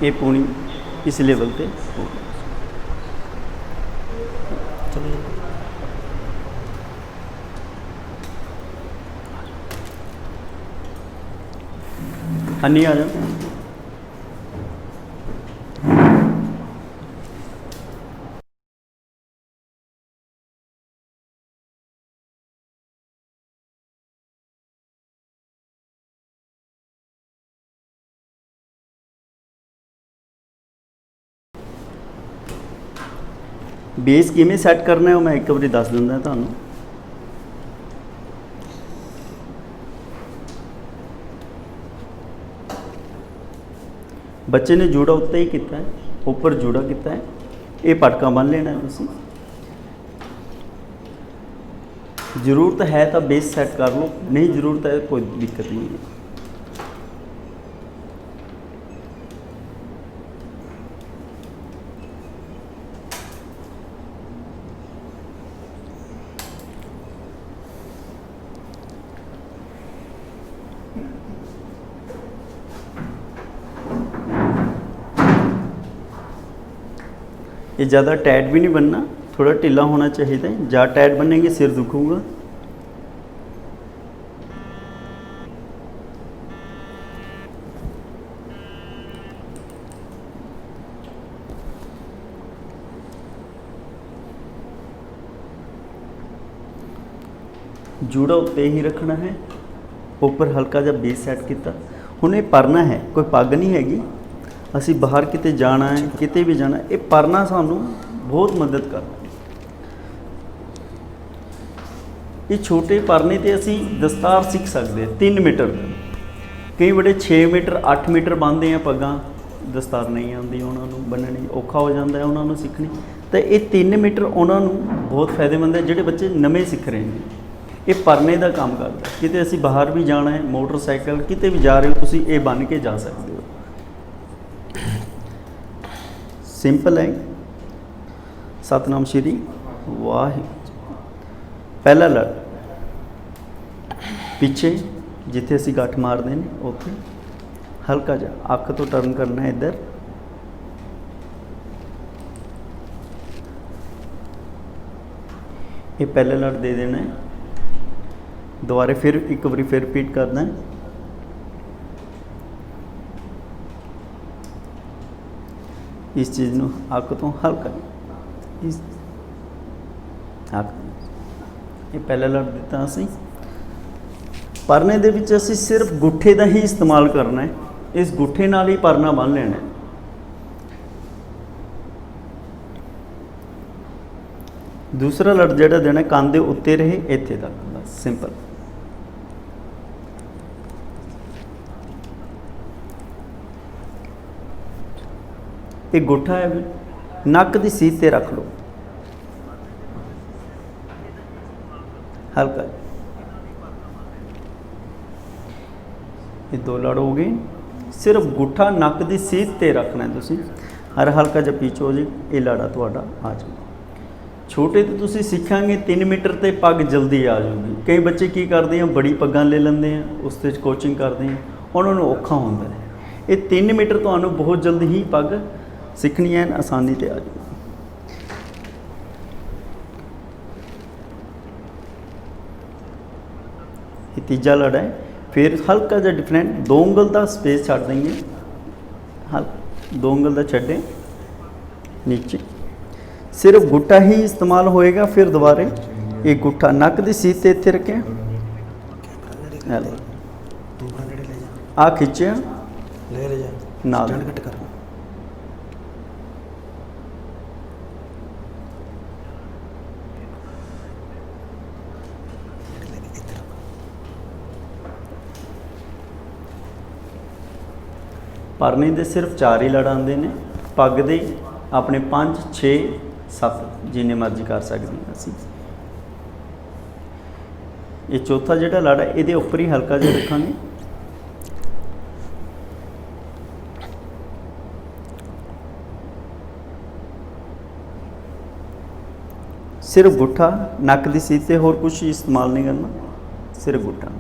ਇਹ ਪੂਣੀ ਇਸ ਲੈਵਲ ਤੇ अन्नी आ जाओ। बेस किमें सैट करना है मैं एक बार दस दिंदा तुहानूं। बच्चे ने जूड़ा उत्ते ही किया है, ऊपर जूड़ा किया है, ये पटका बन लेना है। तुसीं जरूरत है तो बेस सैट कर लो, नहीं जरूरत है कोई दिक्कत नहीं है। ये ज़्यादा टाइट भी नहीं बनना, थोड़ा ढीला होना चाहिए। ज़्यादा टाइट बनेंगे सिर दुखूगा। जूड़ा उत्ते ही रखना है, ऊपर हल्का जा बेस सैट किया, ਹੁਣ ਇਹ ਪਰਨਾ ਹੈ, ਕੋਈ ਪੱਗ ਨਹੀਂ ਹੈਗੀ। ਅਸੀਂ ਬਾਹਰ ਕਿਤੇ ਜਾਣਾ ਹੈ, ਕਿਤੇ ਵੀ ਜਾਣਾ, ਇਹ ਪਰਨਾ ਸਾਨੂੰ ਬਹੁਤ ਮਦਦ ਕਰਦਾ। ਇਹ ਛੋਟੇ ਪਰਨੇ ਤੇ ਅਸੀਂ ਦਸਤਾਰ ਸਿੱਖ ਸਕਦੇ ਹਾਂ 3 ਮੀਟਰ। ਕਈ ਬੜੇ 6 ਮੀਟਰ 8 ਮੀਟਰ ਬੰਨ੍ਹਦੇ ਆ ਪੱਗਾਂ, ਦਸਤਾਰ ਨਹੀਂ ਆਉਂਦੀ ਉਹਨਾਂ ਨੂੰ ਬੰਨਣੀ, ਔਖਾ ਹੋ ਜਾਂਦਾ ਹੈ ਉਹਨਾਂ ਨੂੰ ਸਿੱਖਣੀ। ਤਾਂ ਇਹ 3 ਮੀਟਰ ਉਹਨਾਂ ਨੂੰ ਬਹੁਤ ਫਾਇਦੇਮੰਦ ਹੈ ਜਿਹੜੇ ਬੱਚੇ ਨਵੇਂ ਸਿੱਖ ਰਹੇ ਨੇ। ਇਹ ਪਰਨੇ ਦਾ ਕੰਮ ਕਰਦਾ। ਕਿਤੇ ਅਸੀਂ ਬਾਹਰ ਵੀ ਜਾਣਾ ਹੈ, ਮੋਟਰਸਾਈਕਲ ਕਿਤੇ ਵੀ ਜਾ ਰਹੇ ਹੋ, ਤੁਸੀਂ ਇਹ ਬੰਨ੍ਹ ਕੇ ਜਾ ਸਕਦੇ ਹੋ। ਸਿੰਪਲ ਹੈ। ਸਤਨਾਮ ਸ਼੍ਰੀ ਵਾਹਿਗੁਰੂ। ਪਹਿਲਾ ਲੜ ਪਿੱਛੇ ਜਿੱਥੇ ਅਸੀਂ ਗੱਠ ਮਾਰਦੇ ਨੇ ਉੱਥੇ ਹਲਕਾ ਜਿਹਾ ਅੱਖ ਤੋਂ ਟਰਨ ਕਰਨਾ ਹੈ ਇੱਧਰ। ਇਹ ਪਹਿਲਾ ਲੜ ਦੇ ਦੇਣਾ ਹੈ। ਦੁਬਾਰੇ ਫਿਰ ਇੱਕ ਵਾਰੀ ਫਿਰ ਰਿਪੀਟ ਕਰਨਾ ਹੈ। ਇਸ ਚੀਜ਼ ਨੂੰ ਅੱਖ ਤੋਂ ਹਲਕਾ, ਇਸ ਅੱਖ, ਇਹ ਪਹਿਲਾ ਲੜ ਦਿੱਤਾ ਅਸੀਂ। ਪਰਨੇ ਦੇ ਵਿੱਚ ਅਸੀਂ ਸਿਰਫ ਗੁੱਠੇ ਦਾ ਹੀ ਇਸਤੇਮਾਲ ਕਰਨਾ ਹੈ। ਇਸ ਗੁੱਠੇ ਨਾਲ ਹੀ ਪਰਨਾ ਬੰਨ੍ਹ ਲੈਣਾ ਹੈ। ਦੂਸਰਾ ਲੜ ਜਿਹੜਾ ਦੇਣਾ ਕੰਨ ਦੇ ਉੱਤੇ ਰਹੇ, ਇੱਥੇ ਤੱਕ, ਬਸ ਸਿੰਪਲ। ਇਹ ਗੁੱਠਾ ਹੈ, ਨੱਕ ਦੀ ਸੀਟ ਤੇ ਰੱਖ ਲਓ ਹਲਕਾ। ਇਹ 2 ਲੜ ਹੋ ਗਏ। ਸਿਰਫ ਗੁੱਠਾ ਨੱਕ ਦੀ ਸੀਟ ਤੇ ਰੱਖਣਾ ਹੈ ਤੁਸੀਂ। ਹਰ ਹਲਕਾ ਜਿਹਾ ਪਿੱਛੇ ਹੋ ਜੇ, ਇਹ ਲੜਾ ਤੁਹਾਡਾ ਆ ਜਾਊਗਾ। ਛੋਟੇ ਤੋਂ ਤੁਸੀਂ ਸਿੱਖਾਂਗੇ 3 ਮੀਟਰ ਤੇ ਪੱਗ ਜਲਦੀ ਆ ਜਾਊਗੀ। ਕਈ ਬੱਚੇ ਕੀ ਕਰਦੇ ਆ, ਬੜੀ ਪੱਗਾਂ ਲੈ ਲੈਂਦੇ ਆ, ਉਸ 'ਤੇ ਕੋਚਿੰਗ ਕਰਦੇ ਆ, ਉਹਨਾਂ ਨੂੰ ਔਖਾ ਹੁੰਦਾ ਹੈ। ਇਹ 3 ਮੀਟਰ ਤੁਹਾਨੂੰ ਬਹੁਤ ਜਲਦੀ ਹੀ ਪੱਗ ਸਿੱਖਣੀ ਹੈ, ਆਸਾਨੀ ਤੇ ਆ ਜਾਊਗੀ। ਇਹ ਤੀਜਾ ਲੜ ਹੈ। ਫਿਰ ਹਲਕਾ ਜਿਹਾ ਡਿਫਰੈਂਟ 2 ਉਂਗਲ ਦਾ ਸਪੇਸ ਛੱਡ ਦੇंगे, ਹਲਕਾ 2 ਉਂਗਲ ਦਾ ਛੱਡੇ नीचे, सिर्फ गुट्टा ही इस्तेमाल होएगा। फिर दोबारे एक गुट्ठा नक की सीट ते इत्थे रखें, आ खिंचिया नाल परने दे सिर्फ 4 ही लड़ आते हैं। पग दे अपने 5 6 7 जिन्ने मर्जी कर सकते हैं असी। ये चौथा जिहड़ा लड़ है ये उपर ही हल्का जिहा रखांगे। सिर्फ गुट्ठा नक की सीट से होर कुछ इस्तेमाल नहीं करना, सिर्फ गुट्ठा।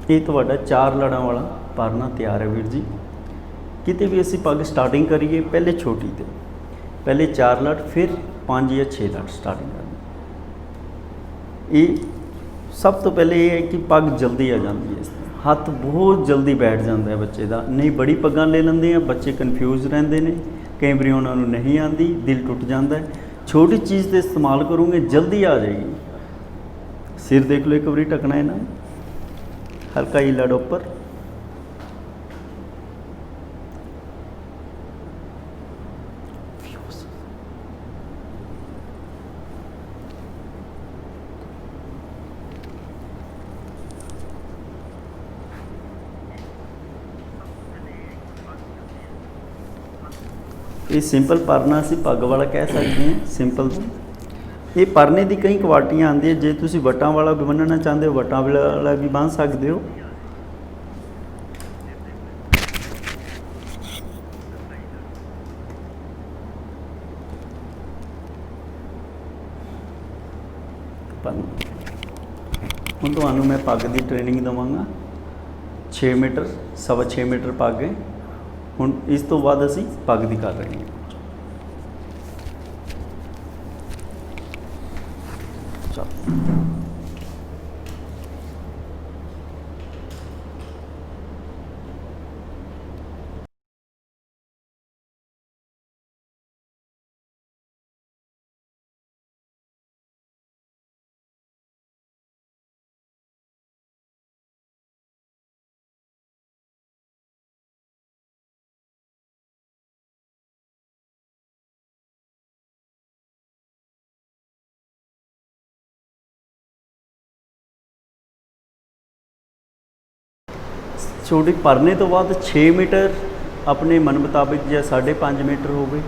ये ਤੁਹਾਡਾ 4 ਲੜਾਂ ਵਾਲਾ ਪਰਨਾ ਤਿਆਰ ਹੈ ਵੀਰ ਜੀ। ਕਿਤੇ ਵੀ ਅਸੀਂ ਪੱਗ ਸਟਾਰਟਿੰਗ ਕਰੀਏ ਪਹਿਲੇ ਛੋਟੀ ਤੇ, ਪਹਿਲੇ 4 ਲੜ ਫਿਰ 5 ਜਾਂ 6 ਲੜ ਸਟਾਰਟਿੰਗ ਕਰਨੀ। ਇਹ ਸਭ ਤੋਂ ਪਹਿਲੇ ਇਹ ਹੈ ਕਿ ਪੱਗ ਜਲਦੀ ਆ ਜਾਂਦੀ ਹੈ, ਹੱਥ ਬਹੁਤ ਜਲਦੀ ਬੈਠ ਜਾਂਦਾ ਹੈ ਬੱਚੇ ਦਾ। ਨਹੀਂ ਬੜੀ ਪੱਗਾਂ ਲੈ ਲੈਂਦੇ ਆ ਬੱਚੇ, ਕਨਫਿਊਜ਼ ਰਹਿੰਦੇ ਨੇ, ਕਈ ਵਾਰੀ ਉਹਨਾਂ ਨੂੰ ਨਹੀਂ ਆਉਂਦੀ, ਦਿਲ ਟੁੱਟ ਜਾਂਦਾ ਹੈ। ਛੋਟੀ ਚੀਜ਼ 'ਤੇ ਇਸਤੇਮਾਲ ਕਰੋਗੇ ਜਲਦੀ ਆ ਜਾਏਗੀ। ਸਿਰ ਦੇਖ ਲਓ, ਇੱਕ ਵਾਰੀ ਢਕਣਾ ਹੈ ਨਾ, हल्का ही लड़ ऊपर, ये सिंपल परना असी पग वाला कह सकते हैं। सिंपल ये परने की कई क्वालिटियाँ आती है। जे तुसी वटां वाला भी बनना चाहते हो वटां वाला भी बन सकते हो। हुण तुहानूं मैं पग की ट्रेनिंग देवांगा। 6 मीटर 6.25 मीटर पग है। हुण इस तो बाद असी पग की कर रहे हैं। ਛੋਟੀ ਭਰਨੇ ਤੋਂ ਬਾਅਦ 6 ਮੀਟਰ ਆਪਣੇ ਮਨ ਮੁਤਾਬਿਕ ਜਾਂ 5.5 ਮੀਟਰ ਹੋਵੇ,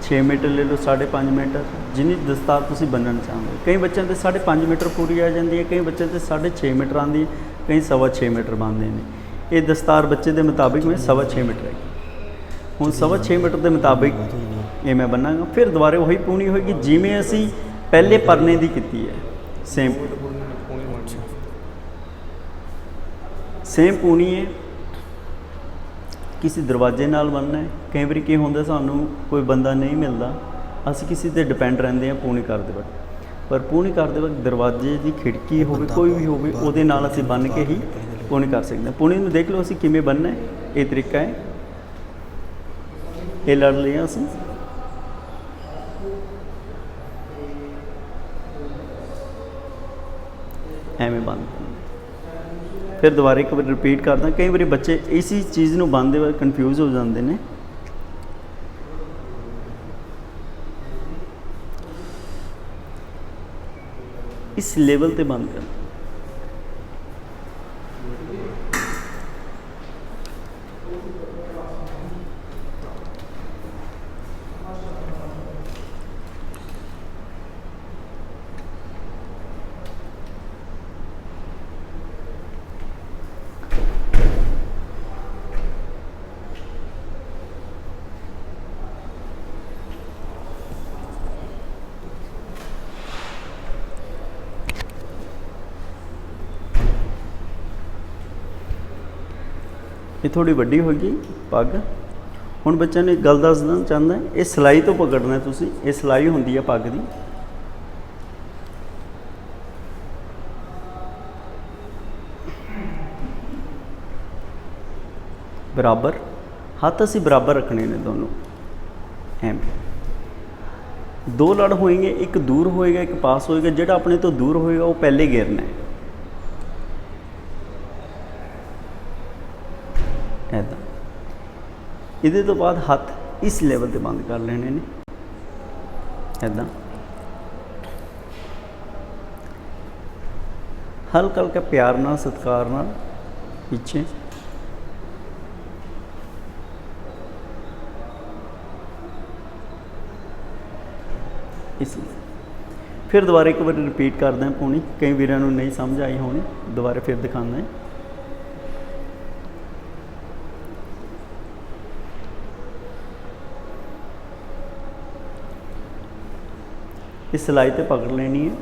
6 ਮੀਟਰ ਲੈ ਲਓ, 5.5 ਮੀਟਰ, ਜਿੰਨੀ ਦਸਤਾਰ ਤੁਸੀਂ ਬੰਨਣਾ ਚਾਹੁੰਦੇ ਹੋ। ਕਈ ਬੱਚਿਆਂ ਦੇ 5.5 ਮੀਟਰ ਪੂਰੀ ਆ ਜਾਂਦੀ ਹੈ, ਕਈ ਬੱਚਿਆਂ ਦੇ 6.5 ਮੀਟਰ ਆਉਂਦੀ ਹੈ, ਕਈ 6.25 ਮੀਟਰ ਬਣਦੇ ਨੇ। ਇਹ ਦਸਤਾਰ ਬੱਚੇ ਦੇ ਮੁਤਾਬਿਕ ਮੈਂ 6.25 ਮੀਟਰ ਹੈ। ਹੁਣ 6.25 ਮੀਟਰ ਦੇ ਮੁਤਾਬਿਕ ਇਹ ਮੈਂ ਬੰਨਾਂਗਾ। ਫਿਰ ਦੁਬਾਰੇ ਉਹੀ ਪੂਣੀ ਹੋਏਗੀ ਜਿਵੇਂ ਅਸੀਂ ਪਹਿਲੇ ਪਰਨੇ ਦੀ ਕੀਤੀ ਹੈ, ਸੇਮ ਪੂਣੀ ਹੈ। ਕਿਸੇ ਦਰਵਾਜ਼ੇ ਨਾਲ ਬੰਨਣਾ ਹੈ। ਕਈ ਵਾਰੀ ਕੀ ਹੁੰਦਾ, ਸਾਨੂੰ ਕੋਈ ਬੰਦਾ ਨਹੀਂ ਮਿਲਦਾ, ਅਸੀਂ ਕਿਸੇ 'ਤੇ ਡਿਪੈਂਡ ਰਹਿੰਦੇ ਹਾਂ ਪੂਣੀ ਕਰਦੇ ਵਕਤ। ਪਰ ਪੂਣੀ ਕਰਦੇ ਵਕਤ ਦਰਵਾਜ਼ੇ ਦੀ ਖਿੜਕੀ ਹੋਵੇ, ਕੋਈ ਵੀ ਹੋਵੇ, ਉਹਦੇ ਨਾਲ ਅਸੀਂ ਬੰਨ੍ਹ ਕੇ ਹੀ ਪੂਣੀ ਕਰ ਸਕਦੇ ਹਾਂ। ਪੂਣੀ ਨੂੰ ਦੇਖ ਲਓ ਅਸੀਂ ਕਿਵੇਂ ਬੰਨ੍ਹਣਾ ਹੈ। ਇਹ ਤਰੀਕਾ ਹੈ, ਇਹ ਲੜ ਲਿਆ ਅਸੀਂ। ਐਵੇਂ ਬੰਨ੍ਹ, ਫਿਰ ਦੁਬਾਰਾ ਇੱਕ ਵਾਰ ਰਿਪੀਟ ਕਰਦਾ। ਕਈ ਵਾਰੀ ਬੱਚੇ ਇसी ਚੀਜ਼ ਨੂੰ ਬੰਨ੍ਹਦੇ ਹੋਏ ਕਨਫਿਊਜ਼ ਹੋ ਜਾਂਦੇ ਨੇ। ਇਸ ਲੈਵਲ ਤੇ ਬੰਦ ਕਰਨਾ। ਇਹ ਥੋੜੀ ਵੱਡੀ ਹੋ ਗਈ ਪੱਗ। ਹੁਣ ਬੱਚਿਆਂ ਨੂੰ ਇੱਕ ਗੱਲ ਦੱਸਣਾ ਚਾਹੁੰਦਾ, ਇਹ ਸਿਲਾਈ ਤੋਂ ਪਕੜਨਾ ਤੁਸੀਂ। ਇਹ ਸਿਲਾਈ ਹੁੰਦੀ ਹੈ ਪੱਗ ਦੀ। ਬਰਾਬਰ ਹੱਥ ਅਸੀਂ ਬਰਾਬਰ ਰੱਖਣੇ ਨੇ ਦੋਨੋਂ। ਐਵੇਂ ਦੋ ਲੜ ਹੋਏਗੇ, ਇੱਕ ਦੂਰ ਹੋਏਗਾ, ਇੱਕ ਪਾਸ ਹੋਏਗਾ। ਜਿਹੜਾ ਆਪਣੇ ਤੋਂ ਦੂਰ ਹੋਏਗਾ ਉਹ ਪਹਿਲੇ ਗਿਰਨਾ ਹੈ। ਇੱਦਾਂ ਇਹਦੇ ਤੋਂ ਬਾਅਦ ਹੱਥ ਇਸ ਲੈਵਲ ਤੇ ਬੰਦ ਕਰ ਲੈਣੇ ਨੇ। ਇੱਦਾਂ ਹਲਕਾ ਹਲਕਾ ਪਿਆਰ ਨਾਲ, ਸਤਿਕਾਰ ਨਾਲ ਪਿੱਛੇ। ਇਸ ਫਿਰ ਦੁਬਾਰਾ ਇੱਕ ਵਾਰ ਰਿਪੀਟ ਕਰਦਾ ਪੂਣੀ। ਕਈ ਵੀਰਾਂ ਨੂੰ ਨਹੀਂ ਸਮਝ ਆਈ ਹੋਣੀ, ਦੁਬਾਰਾ ਫਿਰ ਦਿਖਾਉਂਦਾ ਹੈ। ਇਹ ਸਿਲਾਈ ਤੇ ਪਕੜ ਲੈਣੀ ਹੈ।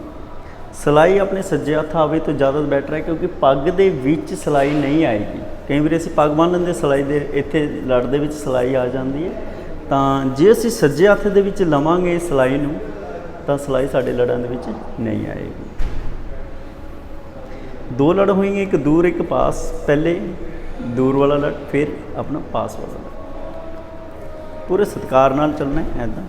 ਸਿਲਾਈ ਆਪਣੇ ਸੱਜੇ ਹੱਥ ਆਵੇ ਤਾਂ ਜ਼ਿਆਦਾ ਬੈਟਰ ਹੈ, ਕਿਉਂਕਿ ਪੱਗ ਦੇ ਵਿੱਚ ਸਿਲਾਈ ਨਹੀਂ ਆਏਗੀ। ਕਈ ਵਾਰੀ ਅਸੀਂ ਪੱਗ ਬੰਨ੍ਹ ਲੈਂਦੇ, ਸਿਲਾਈ ਦੇ ਇੱਥੇ ਲੜ ਦੇ ਵਿੱਚ ਸਿਲਾਈ ਆ ਜਾਂਦੀ ਹੈ। ਤਾਂ ਜੇ ਅਸੀਂ ਸੱਜੇ ਹੱਥ ਦੇ ਵਿੱਚ ਲਵਾਂਗੇ ਸਿਲਾਈ ਨੂੰ, ਤਾਂ ਸਿਲਾਈ ਸਾਡੇ ਲੜਾਂ ਦੇ ਵਿੱਚ ਨਹੀਂ ਆਏਗੀ। ਦੋ ਲੜ ਹੋਏਗੀ, ਇੱਕ ਦੂਰ ਇੱਕ ਪਾਸ। ਪਹਿਲੇ ਦੂਰ ਵਾਲਾ ਲੜ, ਫਿਰ ਆਪਣਾ ਪਾਸ ਵਾਲਾ ਲੜ। ਪੂਰੇ ਸਤਿਕਾਰ ਨਾਲ ਚੱਲਣਾ ਹੈ। ਇੱਦਾਂ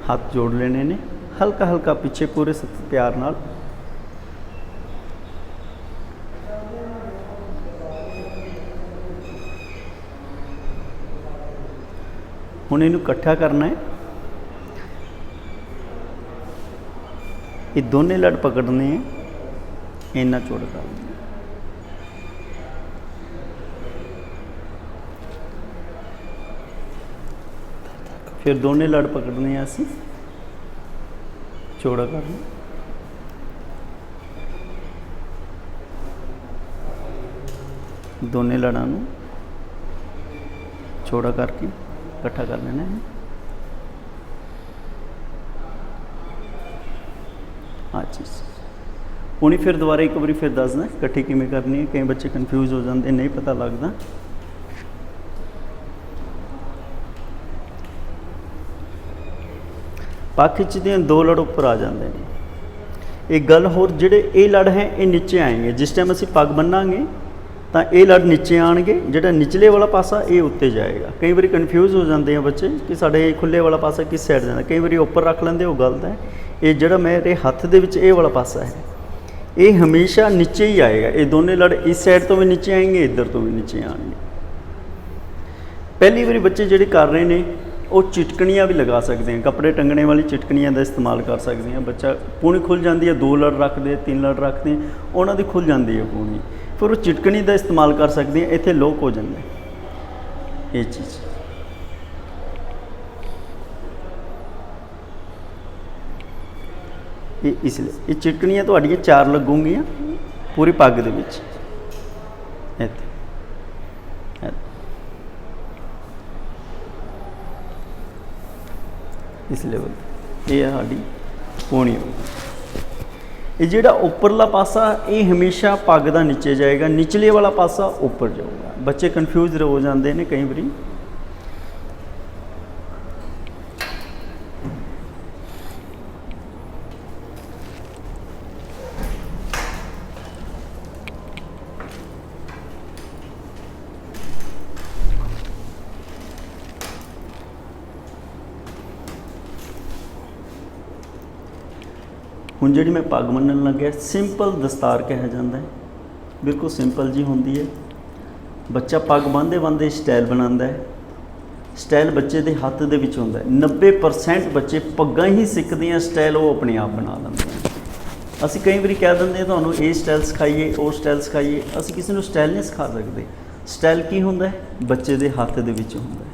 ਹੱਥ ਜੋੜ ਲੈਣੇ ਨੇ, ਹਲਕਾ ਹਲਕਾ ਪਿੱਛੇ, ਪੂਰੇ ਪਿਆਰ ਨਾਲ। ਹੁਣ ਇਹਨੂੰ ਇਕੱਠਾ ਕਰਨਾ ਹੈ। ਇਹ ਦੋਨੇ ਲੜ ਪਕੜਨੇ ਹੈ, ਇੰਨਾ ਚੌੜਾ ਕਰ ਦੇਣਾ। ਫਿਰ ਦੋਨੇ ਲੜ ਪਕੜਨੇ ਆ ਅਸੀਂ, ਚੌੜਾ ਕਰਨਾ। ਦੋਨੇ ਲੜਾਂ ਨੂੰ ਚੌੜਾ ਕਰਕੇ ਇਕੱਠਾ ਕਰ ਲੈਣਾ ਹੈ। ਆਹ ਚੀਜ਼ ਹੁਣੀ ਫਿਰ ਦੁਬਾਰਾ ਇੱਕ ਵਾਰੀ ਫਿਰ ਦੱਸਦਾ ਇਕੱਠੀ ਕਿਵੇਂ ਕਰਨੀ ਹੈ। ਕਈ ਬੱਚੇ ਕਨਫਿਊਜ਼ ਹੋ ਜਾਂਦੇ, ਨਹੀਂ ਪਤਾ ਲੱਗਦਾ। ਪੱਖ ਖਿੱਚਦੇ ਦੋ ਲੜ ਉੱਪਰ ਆ ਜਾਂਦੇ ਨੇ। एक गल होर जिहड़े ये लड़ हैं ये नीचे आएंगे, जिस टाइम असीं पग बन्नांगे तो ये लड़ नीचे आएंगे, जिहड़ा निचले वाला पासा ये उत्ते जाएगा। कई बार कन्फ्यूज़ हो जाते हैं बच्चे कि साडे खुले वाला पासा किस साइड जाना, कई बार उपर रख लेंदे, वो गलत है। ये जिहड़ा मेरे हत्थ दे विच ये वाला पासा है ये हमेशा नीचे ही आएगा। ये दोनों लड़ इस साइड तो भी नीचे आएंगे, इधर तो भी नीचे आएंगे। पहली बारी बच्चे जिहड़े कर रहे हैं वो चिटकनियाँ भी लगा सकते हैं, कपड़े टंगने वाली चिटकनियाँ का इस्तेमाल कर सकते हैं। बच्चा पूनी खुल जाती है, 2 लड़ रखते हैं, 3 लड़ रखते हैं, उन्होंने खुल जाती है पूनी, फिर वो चिटकनी का इस्तेमाल कर सकते हैं, इत्थे लॉक हो जाता है ये चीज़। ये इसलिए ये चिटकनियाँ तुहाडियां 4 लगूंगियां पूरी पग दे विच, इत्थे इस लेवल ये साड़ी पौनी होगी। ये जिहड़ा उपरला पासा ये हमेशा पग दा नीचे जाएगा, निचले वाला पासा ऊपर जाऊगा। बच्चे कन्फ्यूज हो जाते हैं कई बारी। हुण जिहड़ी मैं पग बन्नण लग्या सिंपल दस्तार कहा जाता है, बिल्कुल सिंपल जी होंदी है। बच्चा पग बन्नदे बन्नदे स्टाइल बनाता है, स्टाइल बच्चे के हत्थ दे विच हुंदा है। 90% बच्चे पग्गां ही सीखते हैं, स्टाइल वो अपने आप बना लेंदे हैं। असीं कई बार कह दिंदे तुहानूं ये स्टाइल सिखाइए, वो स्टाइल सिखाइए, असीं किसी नूं स्टाइल नहीं सिखा सकते। स्टाइल की हुंदा है, बच्चे के हत्थ दे विच हुंदा है।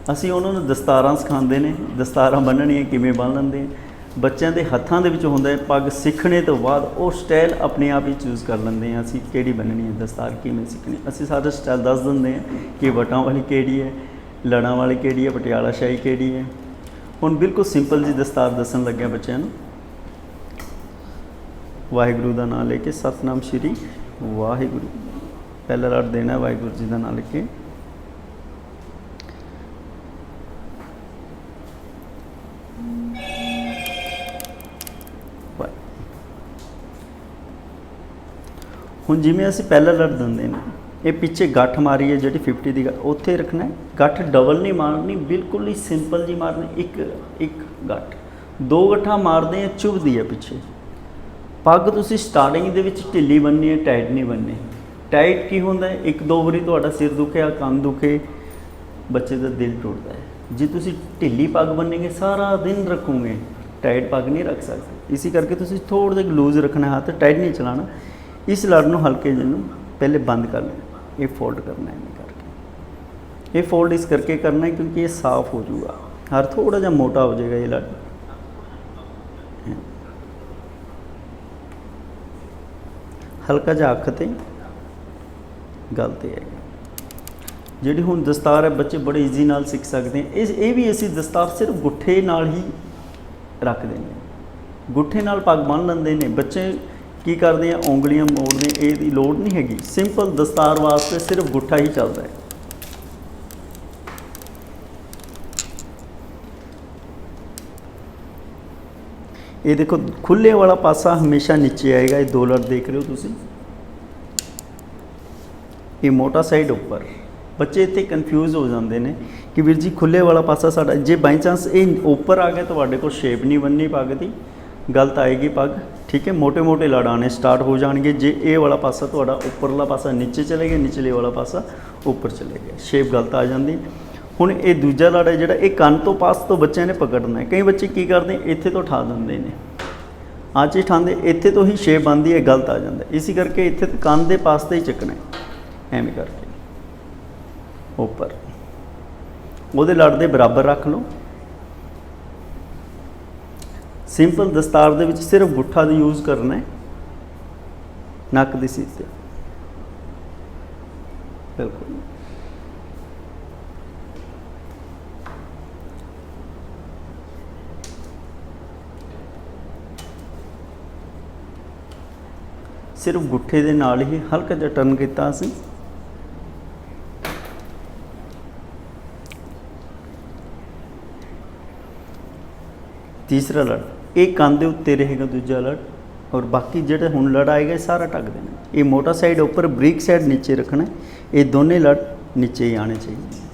असीं उन्हां नूं दस्तारां सिखांदे ने, दस्तारां बन्नणीआं किवें बन्न लैंदे हैं। बच्चों के हत्थों के होंदा है, पग सीखने तो बाद वो स्टाइल अपने आप ही चूज़ कर लेंगे हैं। असीं किहड़ी बन्ननी है, दस्तार किवें सीखनी, असीं सारा स्टाइल दस दिंदे हैं कि वटां वाली किहड़ी है, लड़ां वाली किहड़ी है, पटियाला शाही किहड़ी है। हुण बिल्कुल सिंपल जी दस्तार दसन लग्या बच्चों नूं। वाहिगुरू का नाम लेके सतनाम श्री वाहिगुरू, पहला लड़ देना वाहिगुरू जी का नाम लेके। हुण जिवें असीं पहला लड़ दिंदे ने, ये पिछे गठ मारी है जी 50 की उत्थे रखना है। गठ डबल नहीं मारनी, बिल्कुल ही सिंपल जी मारनी। एक गठ 2 गठा मारते हैं, चुभदी है पिछे। पग तुसीं स्टार्टिंग दे विच ढिली बननी है, टाइट नहीं बननी। टाइट की होंदा है, 1-2 वारी तुहाडा सिर दुखे, कंन दुखे, बच्चे का दिल टुटदा है। जे तुसीं ढिली पग बन्नेंगे सारा दिन रखोगे, टाइट पग नहीं रख सकते। इसी करके तुसीं थोड़ा जिहा लूज रखना, हाथ टाइट नहीं चलाना। इस लड़ नूं हल्के जिन्नू पहले बंद कर लेना, ये फोल्ड करना है करके। ये फोल्ड इस करके करना है क्योंकि ये साफ हो जाएगा, हर थोड़ा जा मोटा हो जाएगा ये लड़। हल्का जा अख ते गल ते है जिहड़ी हुण दस्तार है, बच्चे बड़े ईजी नाल सीख सकते हैं। ये भी असीं दस्तार सिर्फ गुट्ठे नाल ही रख देंगे, गुट्ठे नाल पग बन लैंदे ने बच्चे। की करते हैं, उंगलियां मोड़ते, ये लोड़ नहीं हैगी। सिंपल दस्तार वास्ते सिर्फ गुट्ठा ही चलता है। ये देखो खुले वाला पासा हमेशा नीचे आएगा, ये 2 लड़ देख रहे हो तुसीं, ये मोटा साइड ऊपर। बच्चे इत्थे कन्फ्यूज हो जाते हैं कि वीर जी खुले वाला पासा साडा, जे बाई चांस ये ऊपर आ गया तो तुहाडे कोल शेप नहीं बननी पग की, गलत आएगी पग। ठीक है, मोटे मोटे लड़ आने स्टार्ट हो जाएंगे जे ये वाला पासा तुहाडा उपरला पासा नीचे चले गया, निचले वाला पासा ऊपर चले गया, शेप गलत आ जाती। हुण ये दूजा लड़ है जिहड़ा ये कंन तो पास तो बच्चों ने पकड़ना है। कई बच्चे की करते हैं, इत्थे तो ठा दिंदे ने, आ चीज़ ठांदे, इत्थे तो ही शेप बनती है, गलत आ जाता है। इसी करके इत्थे तो कंन के पास तो ही चकना है, एवें करके ऊपर उहदे लड़ दे बराबर रख लो। सिंपल दस्तार दे विच सिर्फ गुट्ठा दी यूज़ करना है, नक दी सीध ते बिल्कुल। सिर्फ गुट्ठे दे नाल ही हल्का जिहा टर्न किया असीं। तीसरा लड़ एक कंन दे उत्ते रहेगा, दूजा लड़ ਔਰ ਬਾਕੀ ਜਿਹੜੇ ਹੁਣ ਲੜ ਆਏਗਾ ਇਹ ਸਾਰਾ ਢੱਕ ਦੇਣਾ। ਇਹ ਮੋਟਾ ਸਾਈਡ ਉੱਪਰ, ਬਰੀਕ ਸਾਈਡ ਨੀਚੇ ਰੱਖਣਾ। ਇਹ ਦੋਨੇ ਲੜ ਨੀਚੇ ਹੀ ਆਣੇ ਚਾਹੀਦੇ।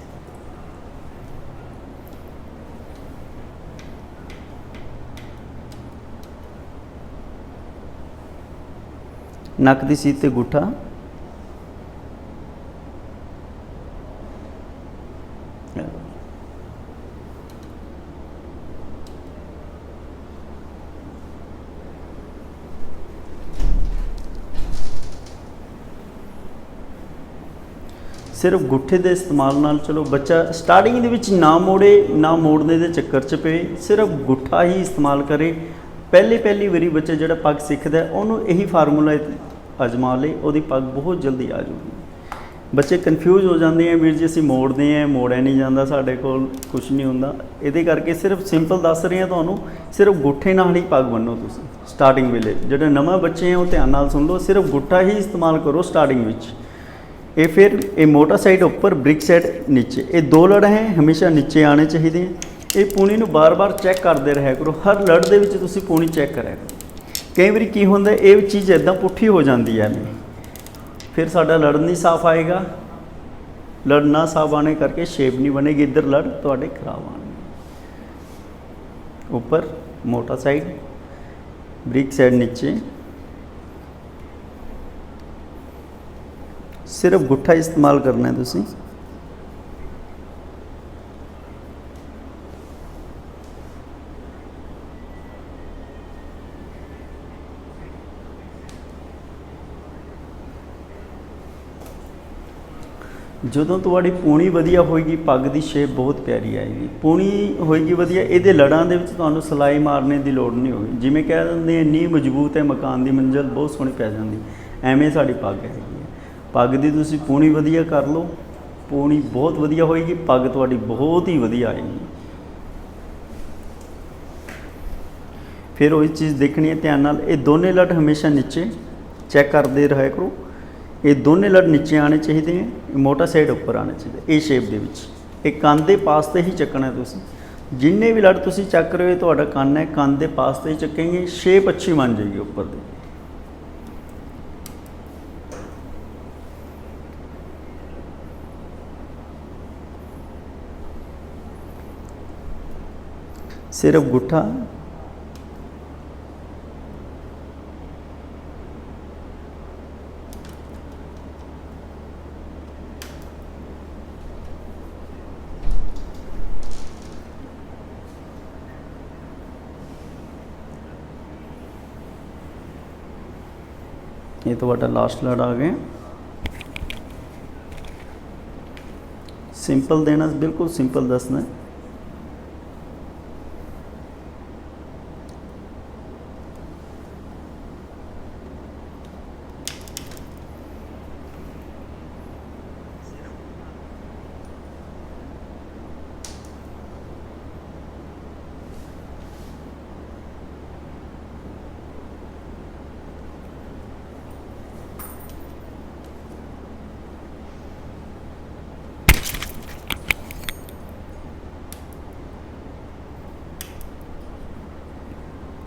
ਨੱਕ ਦੀ ਸੀਟ ਤੇ ਗੁੱਠਾ, ਸਿਰਫ ਗੁੱਠੇ ਦੇ ਇਸਤੇਮਾਲ ਨਾਲ ਚਲੋ ਬੱਚਾ ਸਟਾਰਟਿੰਗ ਦੇ ਵਿੱਚ ਨਾ ਮੋੜੇ, ਨਾ ਮੋੜਨੇ ਦੇ ਚੱਕਰ 'ਚ ਪਏ, ਸਿਰਫ ਗੁੱਠਾ ਹੀ ਇਸਤੇਮਾਲ ਕਰੇ। ਪਹਿਲੀ ਵਾਰੀ ਬੱਚਾ ਜਿਹੜਾ ਪੱਗ ਸਿੱਖਦਾ ਉਹਨੂੰ ਇਹੀ ਫਾਰਮੂਲਾ ਅਜਮਾ ਲੇ, ਉਹਦੀ ਪੱਗ ਬਹੁਤ ਜਲਦੀ ਆ ਜਾਊਗੀ। ਬੱਚੇ ਕਨਫਿਊਜ਼ ਹੋ ਜਾਂਦੇ ਆ, ਵੀਰ ਜੀ ਅਸੀਂ ਮੋੜਦੇ ਆ, ਮੋੜਿਆ ਨਹੀਂ ਜਾਂਦਾ, ਸਾਡੇ ਕੋਲ ਕੁਝ ਨਹੀਂ ਹੁੰਦਾ। ਇਹਦੇ ਕਰਕੇ ਸਿਰਫ ਸਿੰਪਲ ਦੱਸ ਰਹੇ ਆ ਤੁਹਾਨੂੰ, ਸਿਰਫ ਗੁੱਠੇ ਨਾਲ ਹੀ ਪੱਗ ਬੰਨੋ ਤੁਸੀਂ ਸਟਾਰਟਿੰਗ ਵੇਲੇ। ਜਿਹੜੇ ਨਵਾਂ ਬੱਚੇ ਆ ਉਹ ਧਿਆਨ ਨਾਲ ਸੁਣ ਲਓ, ਸਿਰਫ ਗੁੱਠਾ ਹੀ ਇਸਤੇਮਾਲ ਕਰੋ ਸਟਾਰਟਿੰਗ ਵਿੱਚ। ਇਹ ਫਿਰ ਇਹ ਮੋਟਾ ਸਾਈਡ ਉੱਪਰ, ਬ੍ਰਿਕ ਸਾਈਡ ਨੀਚੇ, ਇਹ ਦੋ ਲੜ ਹੈ ਹਮੇਸ਼ਾ ਨੀਚੇ ਆਣੇ ਚਾਹੀਦੇ ਆ। ਇਹ ਪੂਣੀ ਨੂੰ ਬਾਰ-ਬਾਰ ਚੈੱਕ ਕਰਦੇ ਰਹਿਆ ਕਰੋ, ਹਰ ਲੜ ਦੇ ਵਿੱਚ ਤੁਸੀਂ ਪੂਣੀ ਚੈੱਕ ਕਰਿਆ ਕਰੋ। ਕਈ ਵਾਰੀ ਕੀ ਹੁੰਦਾ ਇਹ ਚੀਜ਼ ਇੱਦਾਂ ਪੁੱਠੀ ਹੋ ਜਾਂਦੀ ਹੈ, ਫਿਰ ਸਾਡਾ ਲੜ ਨਹੀਂ ਸਾਫ਼ ਆਏਗਾ। ਲੜ ਨਾ ਸਾਫ਼ ਆਣੇ ਕਰਕੇ ਸ਼ੇਪ ਨਹੀਂ ਬਣੇਗੀ, ਇੱਧਰ ਲੜ ਤੁਹਾਡੇ ਖਰਾਬ ਆਣਗੇ। ਉੱਪਰ ਮੋਟਾ ਸਾਈਡ, ਬ੍ਰਿਕ ਸਾਈਡ ਨੀਚੇ, ਸਿਰਫ ਗੁੱਠਾ ਇਸਤੇਮਾਲ ਕਰਨਾ ਹੈ ਤੁਸੀਂ। ਜਦੋਂ ਤੁਹਾਡੀ ਪੂਣੀ ਵਧੀਆ ਹੋਏਗੀ, ਪੱਗ ਦੀ ਸ਼ੇਪ ਬਹੁਤ ਪਿਆਰੀ ਆਏਗੀ। ਪੂਣੀ ਹੋਏਗੀ ਵਧੀਆ, ਇਹਦੇ ਲੜਾਂ ਦੇ ਵਿੱਚ ਤੁਹਾਨੂੰ ਸਿਲਾਈ ਮਾਰਨੇ ਦੀ ਲੋੜ ਨਹੀਂ ਹੋਗੀ। ਜਿਵੇਂ ਕਹਿ ਦਿੰਦੇ ਆ ਨੀ ਮਜ਼ਬੂਤ ਹੈ ਮਕਾਨ ਦੀ ਮੰਜ਼ਿਲ, ਬਹੁਤ ਸੋਹਣੀ ਪੈ ਜਾਂਦੀ, ਐਵੇਂ ਸਾਡੀ ਪੱਗ ਹੈਗੀ ਹੈ। ਪੱਗ ਦੀ ਤੁਸੀਂ ਪੂਣੀ ਵਧੀਆ ਕਰ ਲਓ, ਪੂਣੀ ਬਹੁਤ ਵਧੀਆ ਹੋਏਗੀ, ਪੱਗ ਤੁਹਾਡੀ ਬਹੁਤ ਹੀ ਵਧੀਆ ਆਏਗੀ। ਫਿਰ ਉਹ ਚੀਜ਼ ਦੇਖਣੀ ਹੈ ਧਿਆਨ ਨਾਲ, ਇਹ ਦੋਨੇ ਲੜ ਹਮੇਸ਼ਾ ਨੀਚੇ ਚੈੱਕ ਕਰਦੇ ਰਹਿਆ ਕਰੋ। ਇਹ ਦੋਨੇ ਲੜ ਨੀਚੇ ਆਣੇ ਚਾਹੀਦੇ ਹੈ, ਮੋਟਾ ਸਾਈਡ ਉੱਪਰ ਆਣਾ ਚਾਹੀਦਾ ਇਹ ਸ਼ੇਪ ਦੇ ਵਿੱਚ। ਇਹ ਕੰਨ ਦੇ ਪਾਸ ਤੇ ਹੀ ਚੱਕਣਾ ਤੁਸੀਂ। ਜਿੰਨੇ ਵੀ ਲੜ ਤੁਸੀਂ ਚੱਕ ਰਹੇ ਹੋ ਤੁਹਾਡਾ ਕੰਨ ਹੈ, ਕੰਨ ਦੇ ਪਾਸ ਤੇ ਹੀ ਚੱਕੇਂਗੇ, ਸ਼ੇਪ ਅੱਛੀ ਬਣ ਜਾਏਗੀ ਉੱਪਰ ਦੀ। सिर्फ गुट्ठा, ये तो वाटा लास्ट लड़ आ गए। सिंपल देना, बिल्कुल सिंपल दसना है।